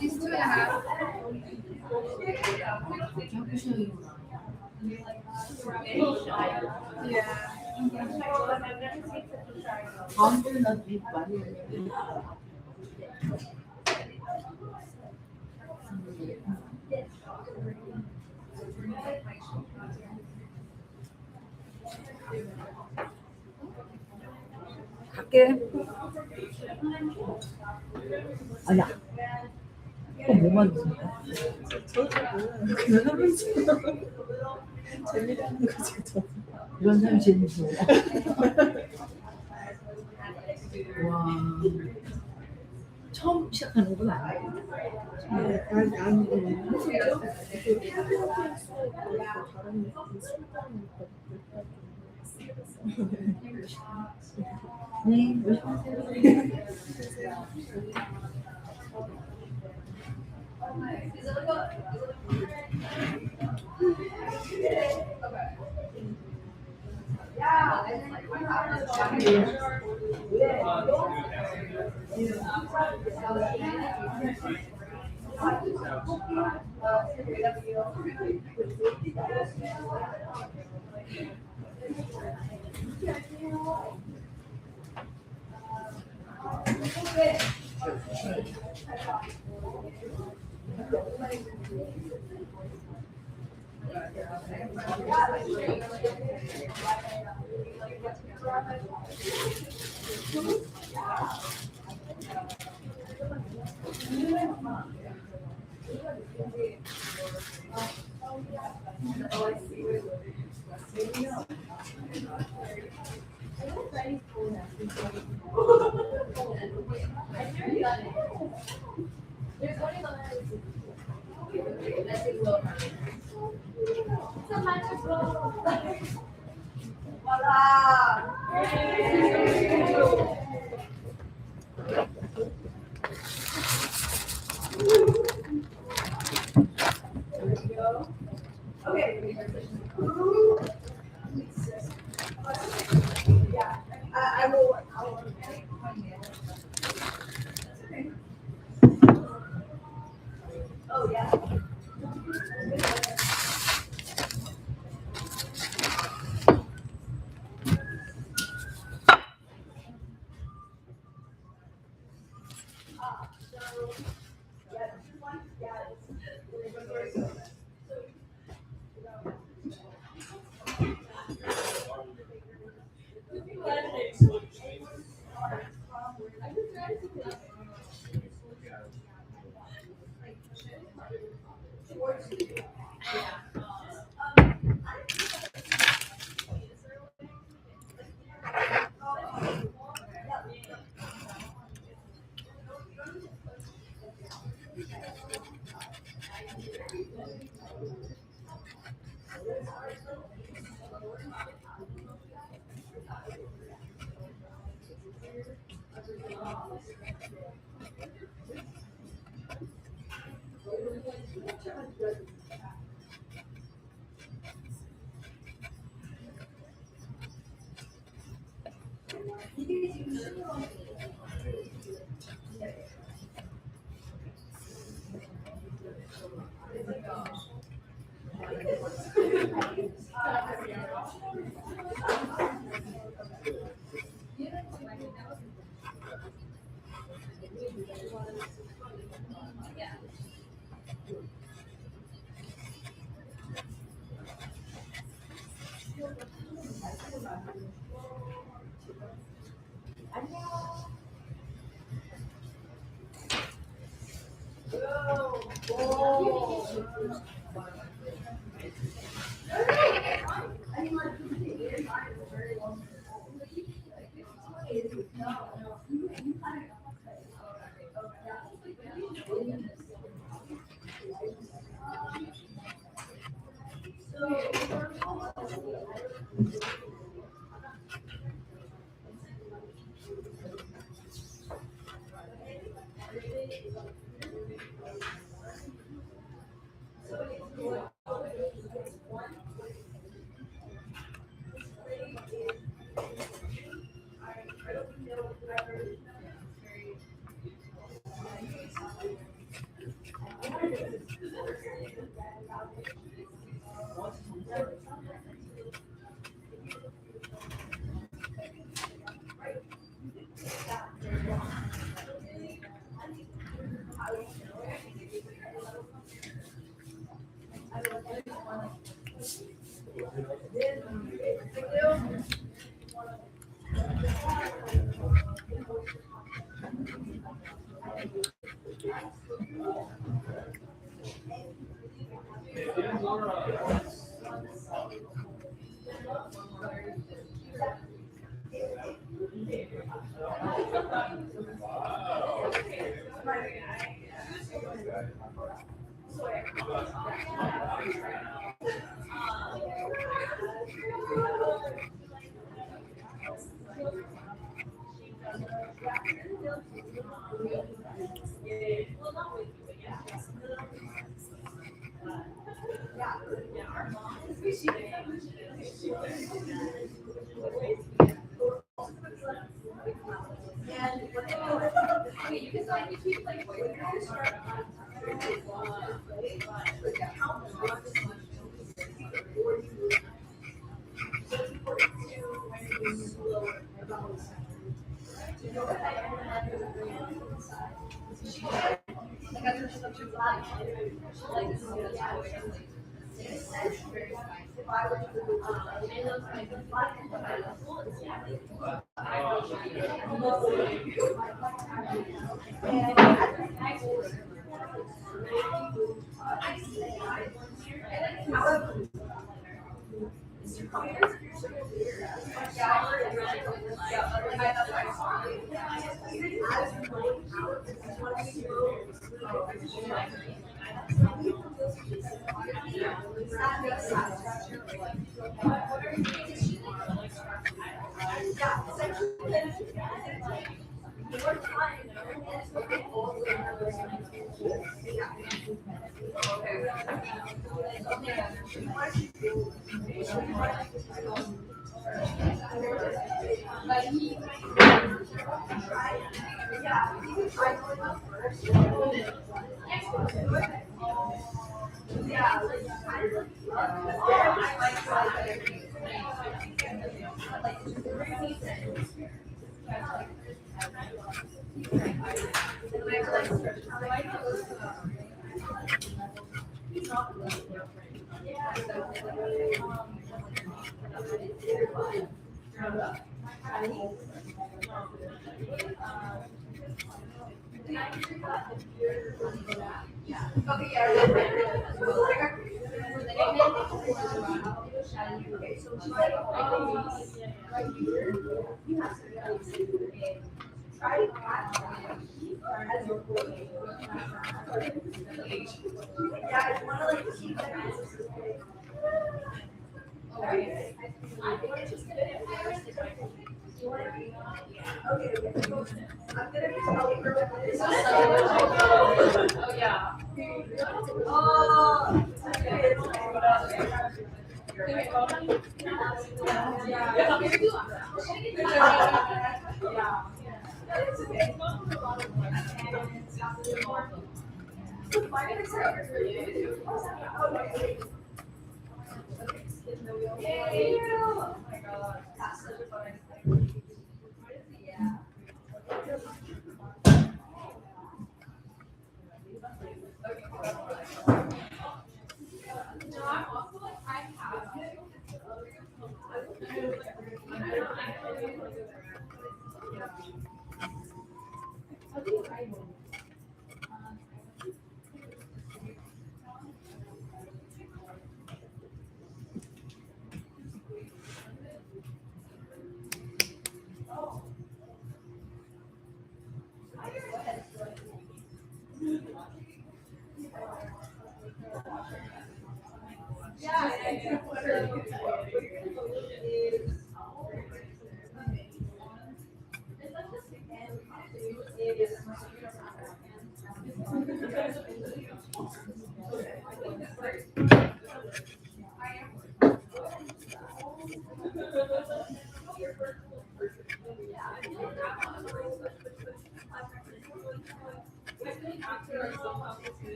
He's 2.5. Yeah. 갈게. 아니야. 뭐 만드는 거야? 그냥 하면서 재미있는 거지 저. 이런 사람이 제일 무서워. 와. 처음 시작하는 건 아니야. 네,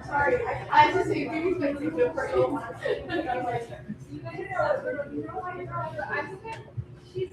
Sorry, I just say maybe like video for you. She's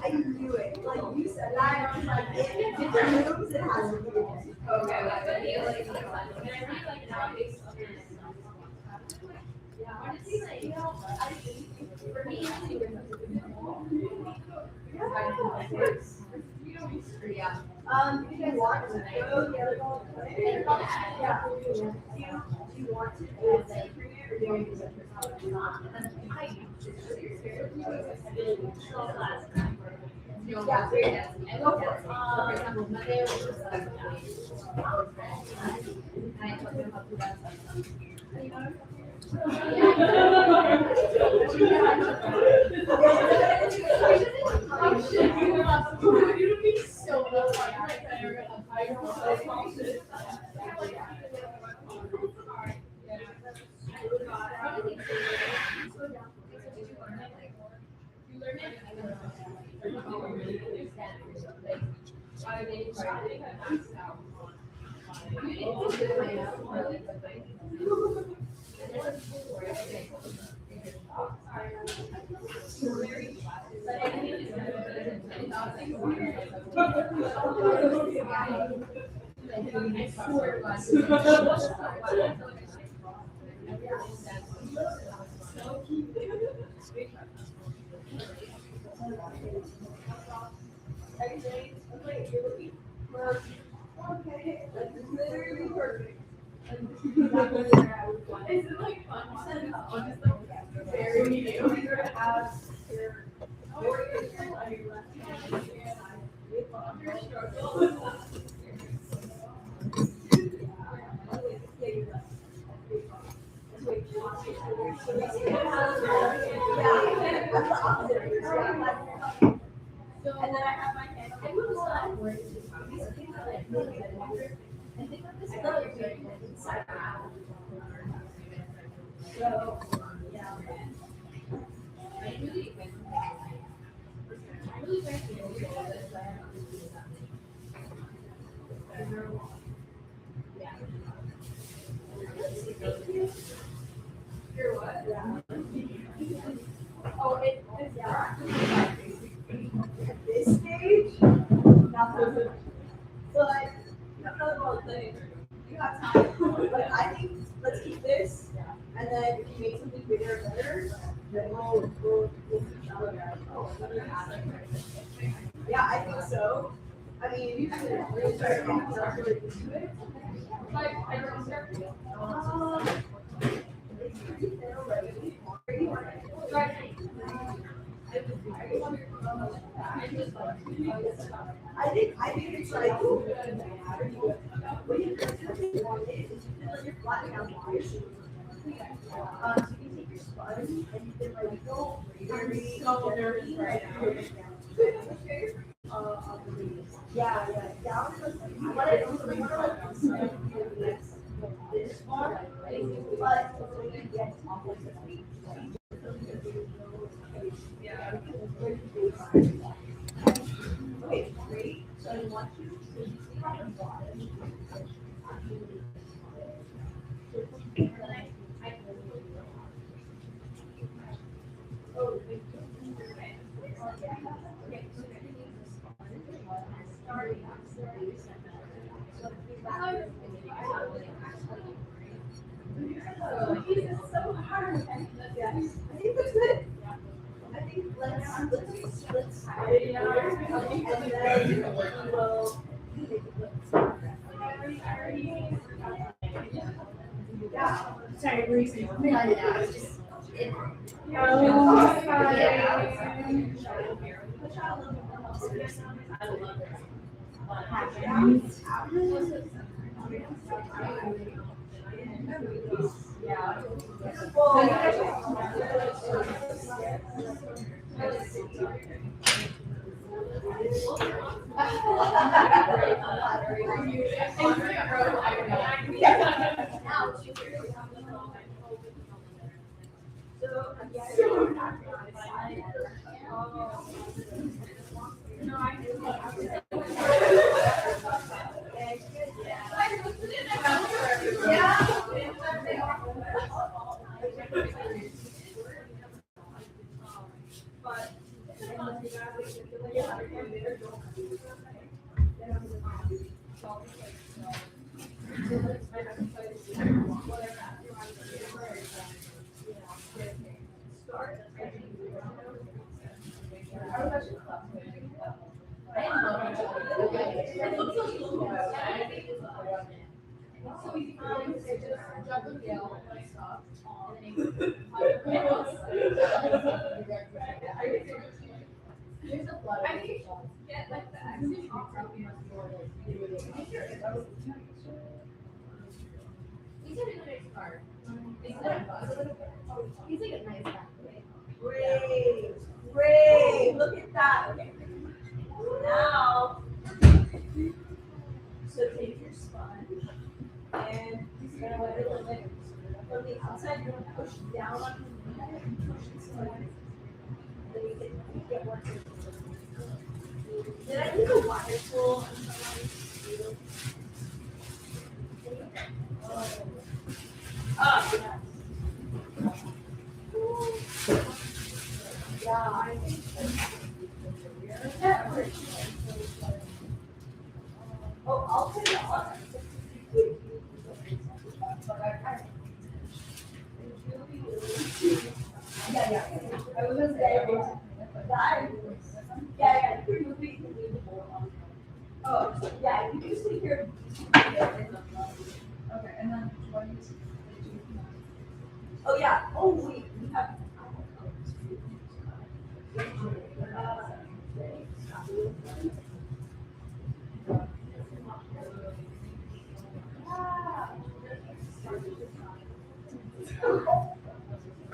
I knew it. Like you said that, I was like, in different rooms, it has to be. If you want to go the other one, yeah. Do you want to do it premiere or do you want to do it? Okay, that's literally perfect. Is it like fun? Very new. You're gonna have your and then I have my hand on so, yeah. You're what? Yeah. Oh, it's at this stage, not the, but another one thing. You have time. But I think let's keep this, and then if you make something bigger and better, then we'll keep yeah, I think so. I mean, you can really start really into it. Like, I don't start. I think it's like what you let your flat down so you can take your sponge and you can like go very so nervous right now. Yeah, down was what it was like this one, but when you get okay, great. So I want you to see on the bottom. So hard. Yeah. I think that's good. I think let's and then we will yeah. Sorry, were you saying something? Yeah, it's just great, great. Look at that. Okay. Now, so take your sponge and from the outside, you're gonna push down on the neck and push it side. Then you can get one. Did I leave a water pool? Yeah. Yeah, I think that works. Oh, I'll put it on. Yeah. I was gonna say, that. Yeah. You can leave the bowl on. Oh, yeah, you can sleep here. Okay, and then what do you? Oh, yeah. Oh, wait, we have.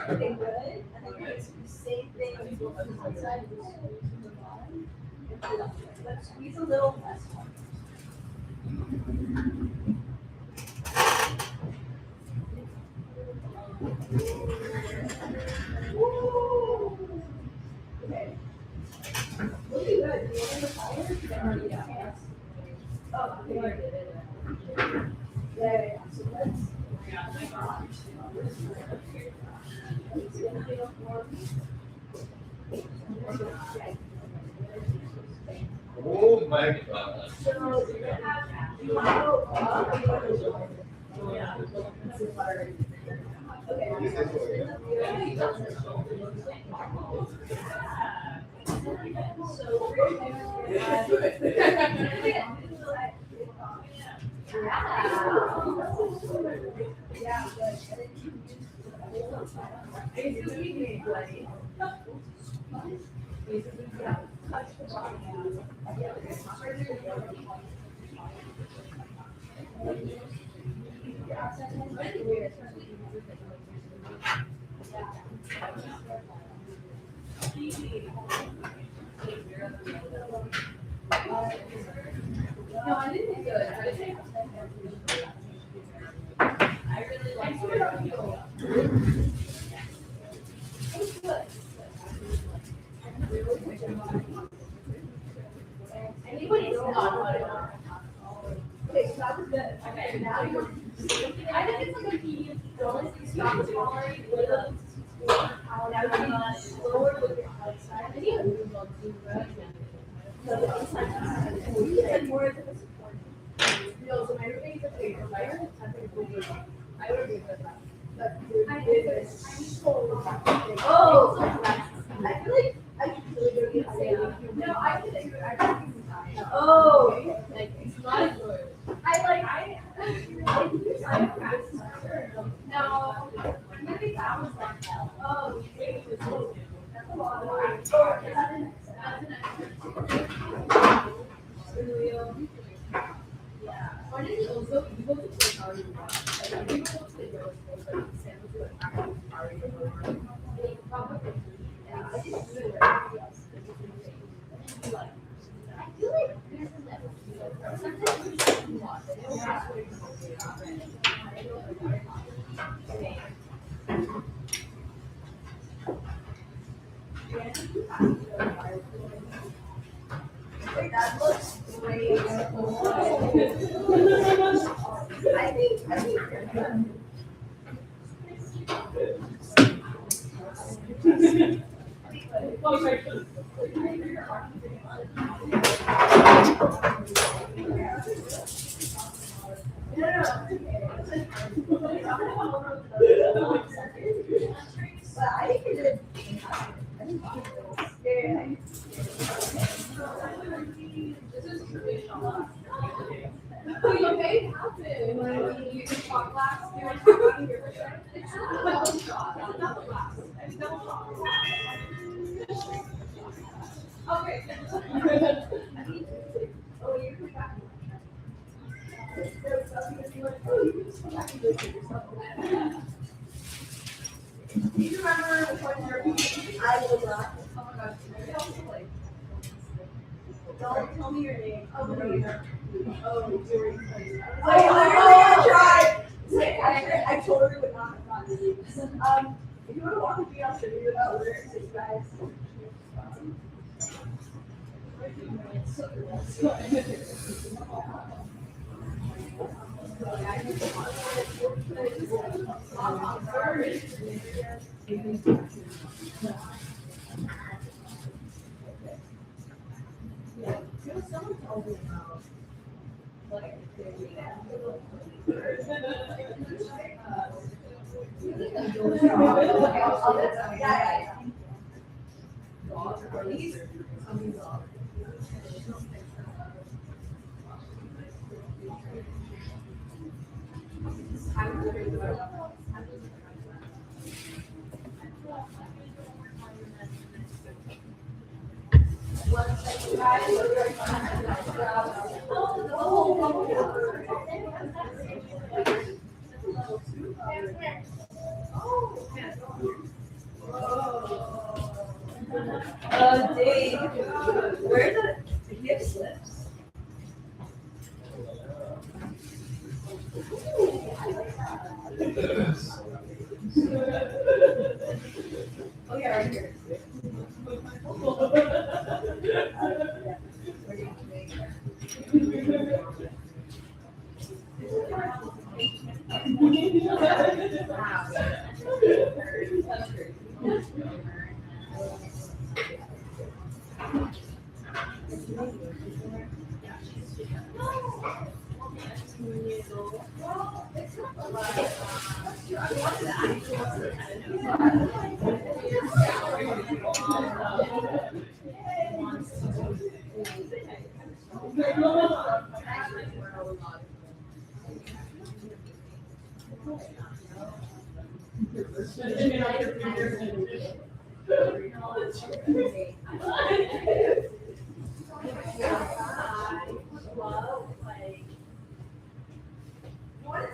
Okay, good. And then you're gonna do the same thing on the outside. Let's squeeze a little less. Woo! Okay. Looking good. Do you want the fire? Yeah. Oh, okay. Yeah. So let's. Oh my god. So you're gonna have. You want to go up? Yeah. That was good. Okay, now you're. I think it's like a medium. Don't stop tolerate with them. Lower with your outside. I need to move on to that. So the inside. And more of the support. No, so my roommate is a bigger player. I think I would agree with that. But I'm so. Oh, I feel like I should really go get. No, I can agree. I can. Oh, like it's not good. I no, maybe that was like that. Oh, that's a lot of work. Yeah. Why did it also people to play Mario? Like people to play Mario, like Sam to like actually Mario. Probably. Yeah, I didn't do it. Like, I feel like this is sometimes we just watch it. Wait, that looks great. I think but I think you did. Okay, happened when you talk last year. It's not a double shot. It's not the last. It's double shot. Okay. Oh, you come back. Do you remember when I was oh my gosh, maybe I'll play. Don't tell me your name. Oh, no, you know. Oh, you were I tried. I totally would not have gotten it. If you want to walk with me, I'll show you the color. So you guys. Someone told me about like Dave, where the hip slips? Oh yeah, right here.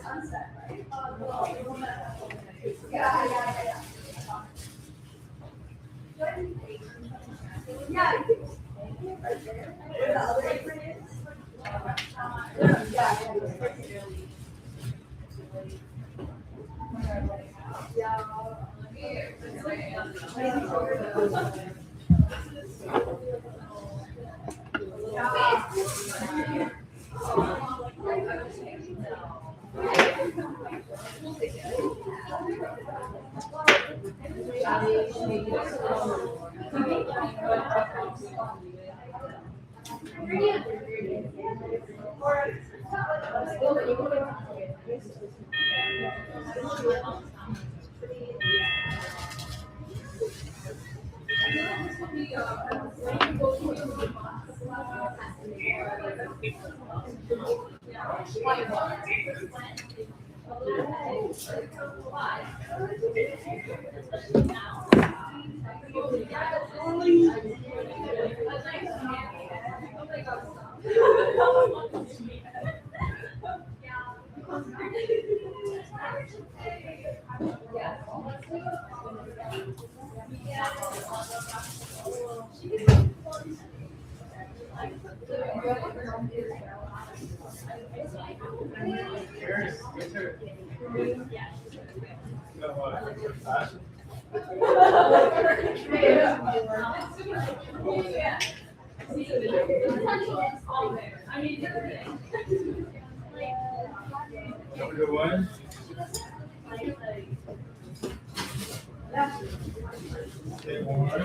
Sunset, right? Yeah. Yeah, right there. Where the other apron is. Yeah. Have a good one. Take one.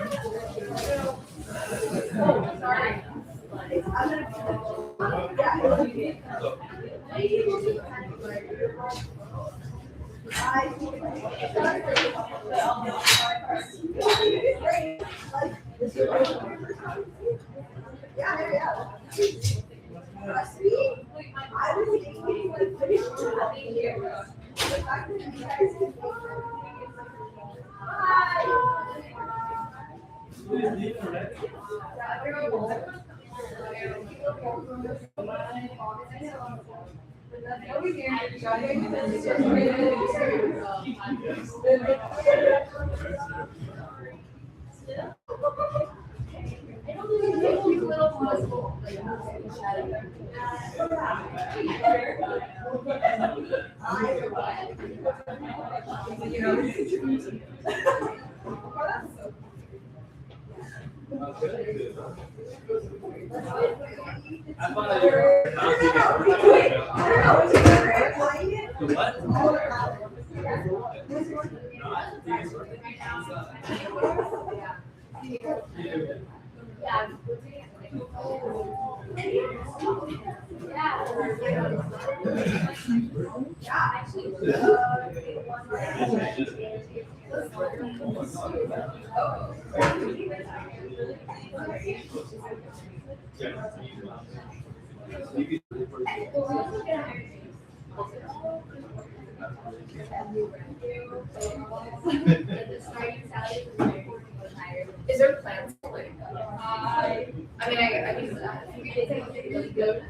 Is there plans? I mean, I mean, really good.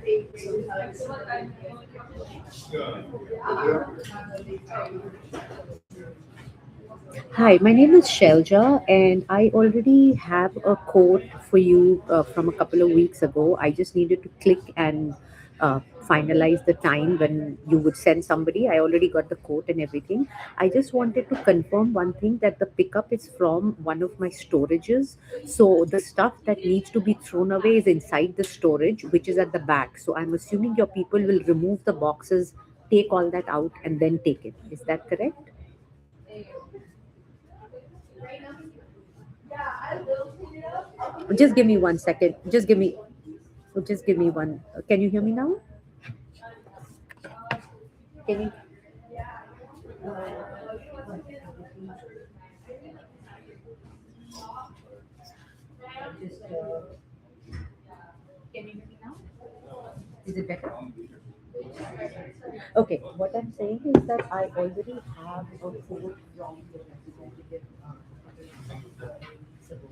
Hi, my name is Shelja, and I already have a quote for you from a couple of weeks ago. I just needed to click and finalize the time when you would send somebody. I already got the quote and everything. I just wanted to confirm one thing, that the pickup is from one of my storages. So the stuff that needs to be thrown away is inside the storage, which is at the back. So I'm assuming your people will remove the boxes, take all that out, and then take it. Is that correct? Just give me 1 second. Just give me one. Can you hear me now? Can you? Can you hear me now? Is it better? Okay, what I'm saying is that I already have a quote from the representative weeks ago.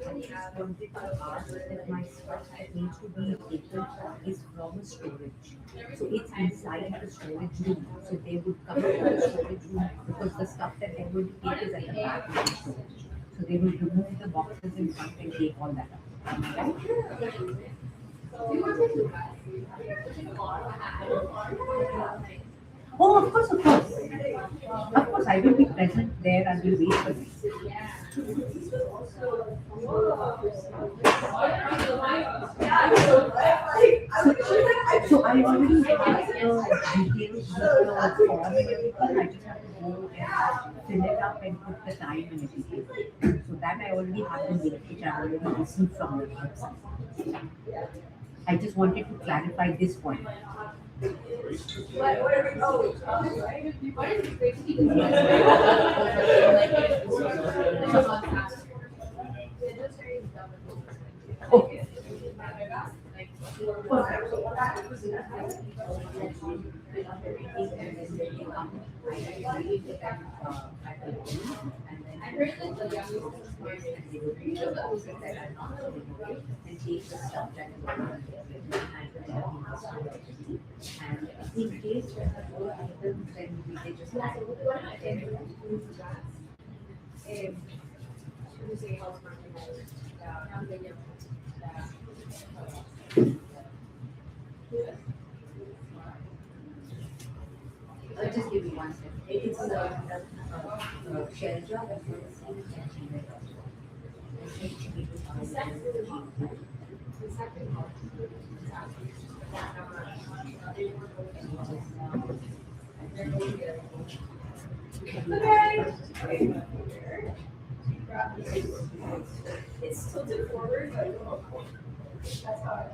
I just wanted to ask that my stuff that needs to be taken is from a storage. So it's inside the storage room. So they would come to the storage room because the stuff that they're going to take is at the back of the storage. So they will remove the boxes in front and take all that out. Right? Oh, of course, of course. Of course, I will be present there and will wait for you. So I already have the details with the form and everything. I just have to go and fill it up and put the time and everything. So that I already have the link which I already received from the website. I just wanted to clarify this point. Okay. And in case when the whole item, then we can just add just give me one second. It's a shell job as well It's tilted forward, but that's how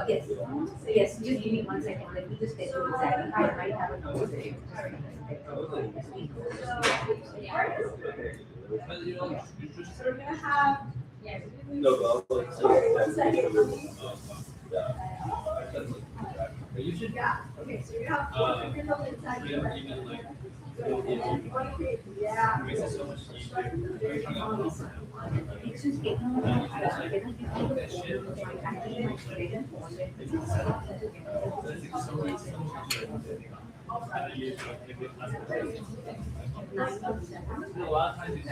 Yes, yes, just give me one second, let me just tell you exactly, I might have a note. So we're gonna have, No, but one second. you should. Yeah, okay, so you're gonna have four inside. You know, even like. And then you wanna create, yeah. Makes it so much easier. It's just getting, A lot of times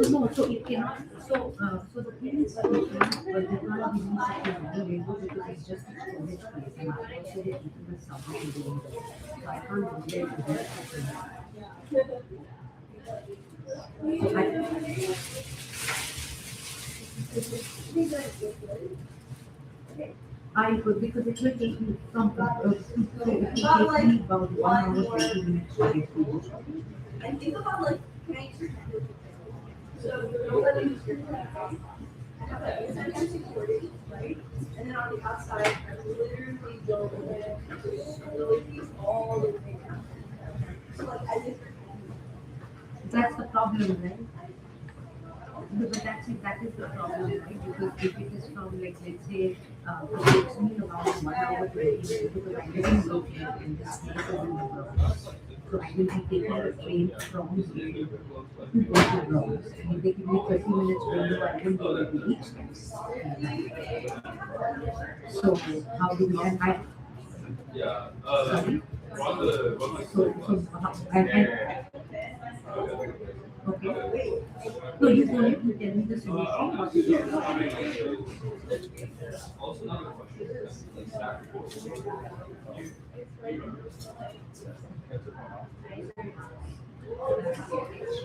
no, so it cannot, so the thing is, but they can't use it to rainbow because it's just a storage place and I also did it with something doing this. So I can't do it with I could because it will take me from it will take me about 1 hour 20 minutes to get to this. And think about like, can I use your hand? So don't let me use your hand. I have that inside security, right? And then on the outside, I literally go with all the way down. So like I did. That's the problem, right? But that's it, that is the problem, right? Because if it is from like let's say it takes me around 1 hour 20 minutes because I live in Brooklyn and this place is in the Bronx. So I will be taking the train from here to go to Bronx. And if they give me 30 minutes window, I won't be able to reach them. So how do we, and I, Yeah. sorry? Run the So, okay. No, you don't need to tell me the solution. What is it? Also, another question.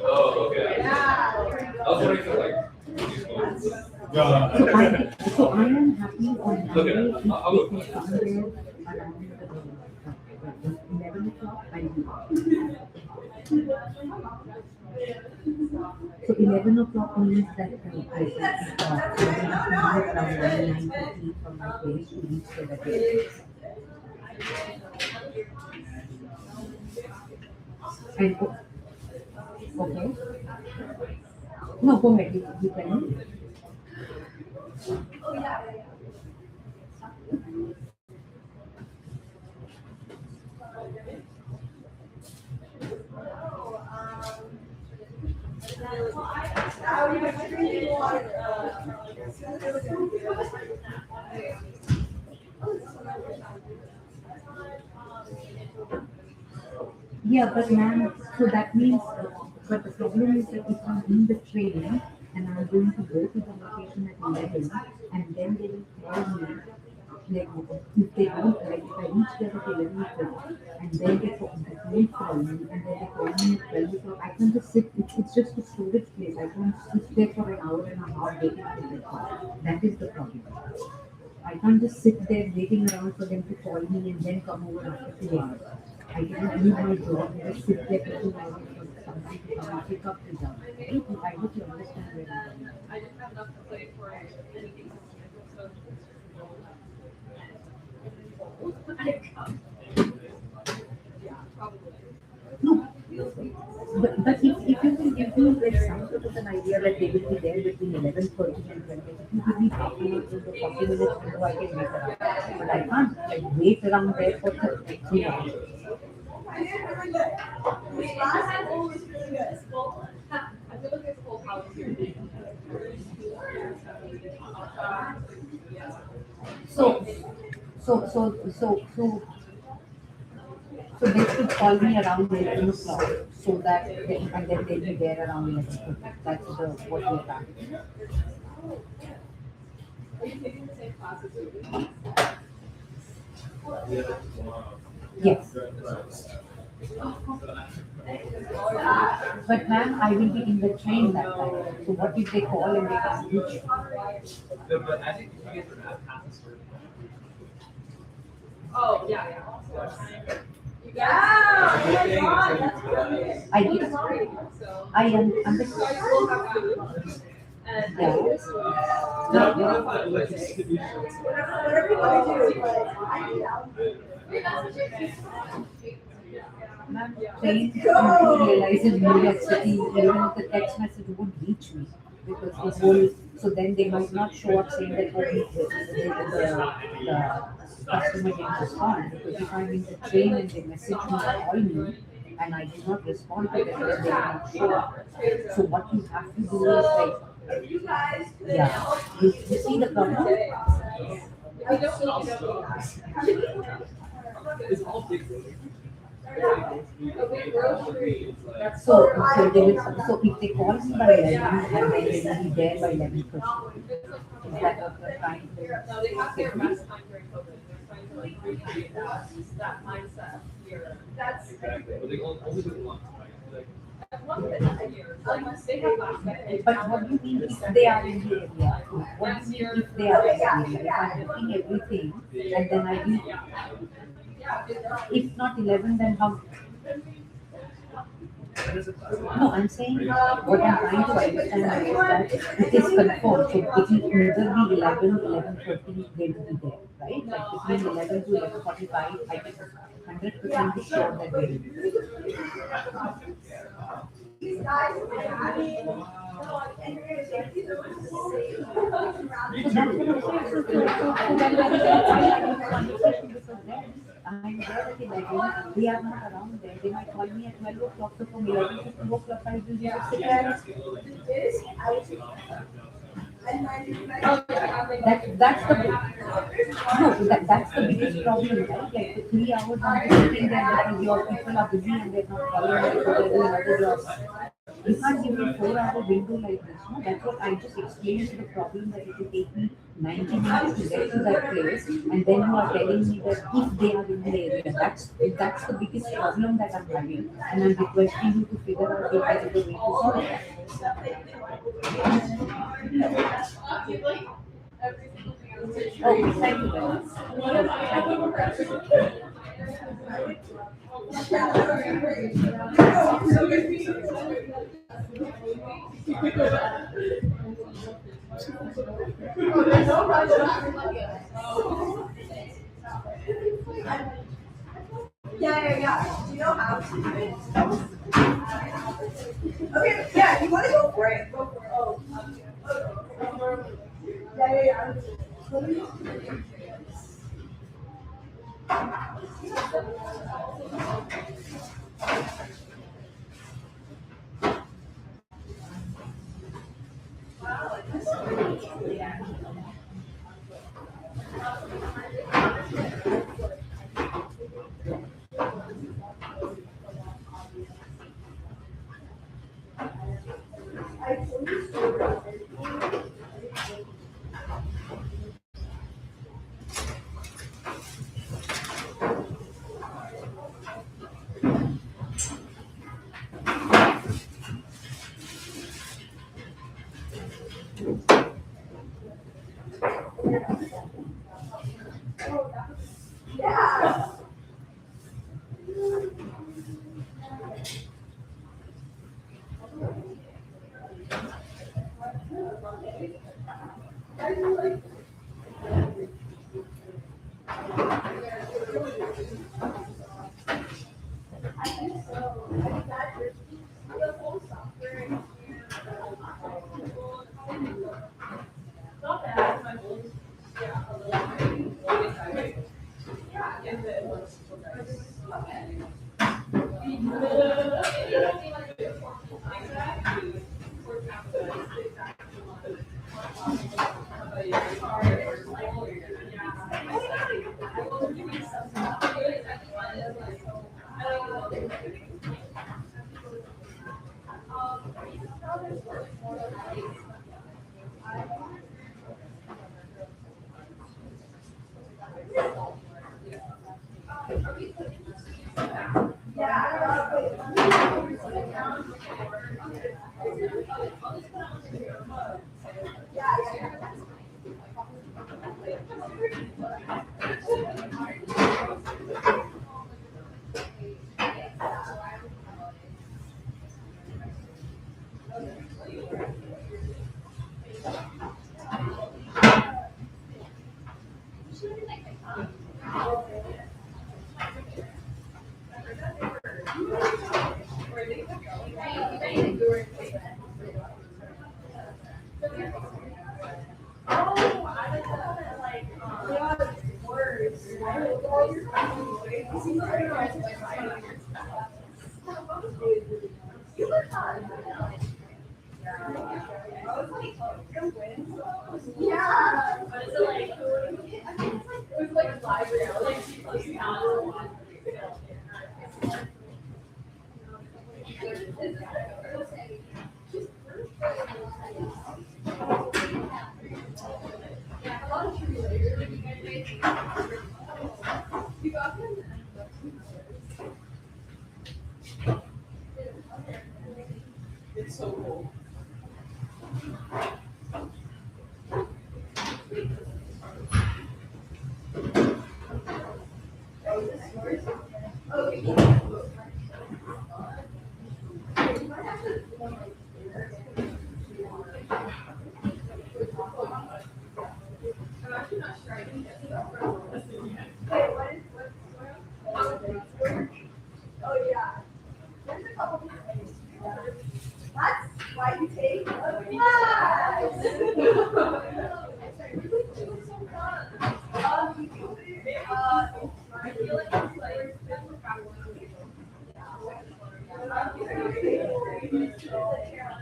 Oh, okay. I was wondering if like. So I am happy on Monday Okay, if I'll we can come there around 11 o'clock. I will. So 11 o'clock means that I will have to leave around 9:30 from my place to reach the place. And okay. No, go ahead. You tell me. Yeah, but ma'am, so that means, but the problem is that if I'm in the train and I'm going to go to the location at 11, and then they will call me, like, if they don't, like, if I reach there at 11 o'clock, and then they don't call me, and then they call me at 12 o'clock, I can just sit, it's just a storage place, I can't sit there for an hour and a half waiting for their call. That is the problem. I can't just sit there waiting around for them to call me and then come over after 2 hours. I cannot leave my job and just sit there for 2 hours for somebody to come and pick up the job. Right? I hope you understand where I'm coming from. I didn't have enough to play for anything. So. Yeah, probably. No. But if you can give me like some sort of an idea that they will be there between 11:30 and 12, if you give me half an hour to the 40 minutes window, I can wait around. But I can't like, wait around there for 3 hours. I feel like this whole house here. So they should call me around 11 o'clock so that they, and then they'll be there around 11:30. That's the what we're planning. Are you taking the same classes? Yes. But ma'am, I will be in the train that time. So what if they call and they can't reach me? But I think you guys are at half a story. Oh, yeah. You guys. I did. So. I am So understood. I still have food. And Yeah. Ma'am, train realizes New York City, even if the text message won't reach me because the whole, so then they might not show up saying that the customer didn't respond because if I'm in the train and they message me or call me and I did not respond to them, then they will not show up. So what you have to do is like, yeah, you see the problem? I don't know. It's all big. Okay, groceries. So they will, so if they call me by 11 and then they will be there by 11:30. Is that what they're trying to No, they have their best time during COVID. They're trying to like recreate that mindset here. That's Exactly. But they only do it once, right? Like, one thing a year. Like they have that. But what do you mean if they are in the area? What do you mean if they are in the area? If I'm booking everything and then I leave, if not 11, then how? No, I'm saying what I'm trying to understand is that it is confirmed. So it will either be 11, 11:30, they will be there, right? Like between 11 to 11:45, I can 100% be sure that they will be there. So that's what I'm saying. So then I will conversation with them. I'm there at 11, they are not around there. They might call me at 12 o'clock, so from 11 to 2 o'clock I will be at that's the no, that's the biggest problem, right? Like the 3 hours I'm just sitting there because your people are busy and they're not calling me because they're doing other jobs. You can't give me a 4 hour window like this. No, that's what I just explained the problem that it will take me 90 minutes to get to that place, and then you are telling me that if they are in the area, that's the biggest problem that I'm having, and I'm requesting you to figure out if there is a way to solve that. Okay, thank you very much. Okay, thank you. Yeah. Do you know how to do it? Okay, yeah, you want to go for it? Go for it. Yeah.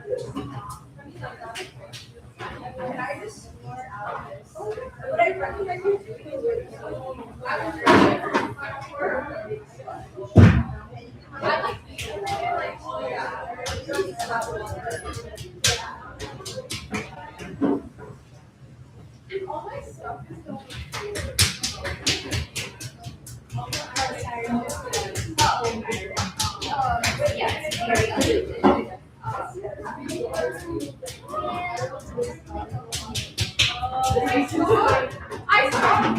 What I recommend you doing all my stuff is going yeah, it's very I saw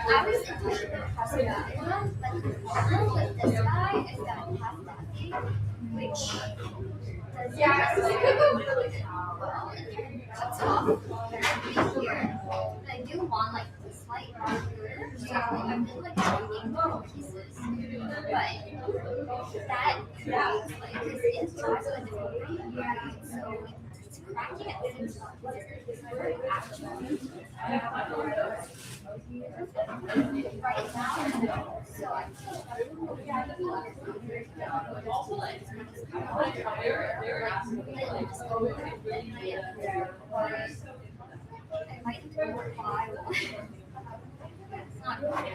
I was thinking the possibility, but the problem with this guy is that it has that thing, which does well, it cuts off very here. But I do want like the slight border, so I've been like making little pieces. But that creates like because it's also a different way, right? So it's cracking at the same time. It's very actually. Right now, so I might do a file. It's not like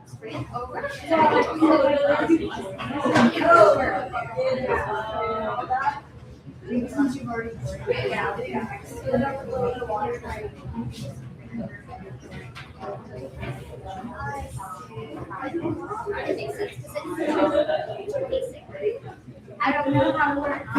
straight over. It makes sense because it's basic, right? I don't know how it works.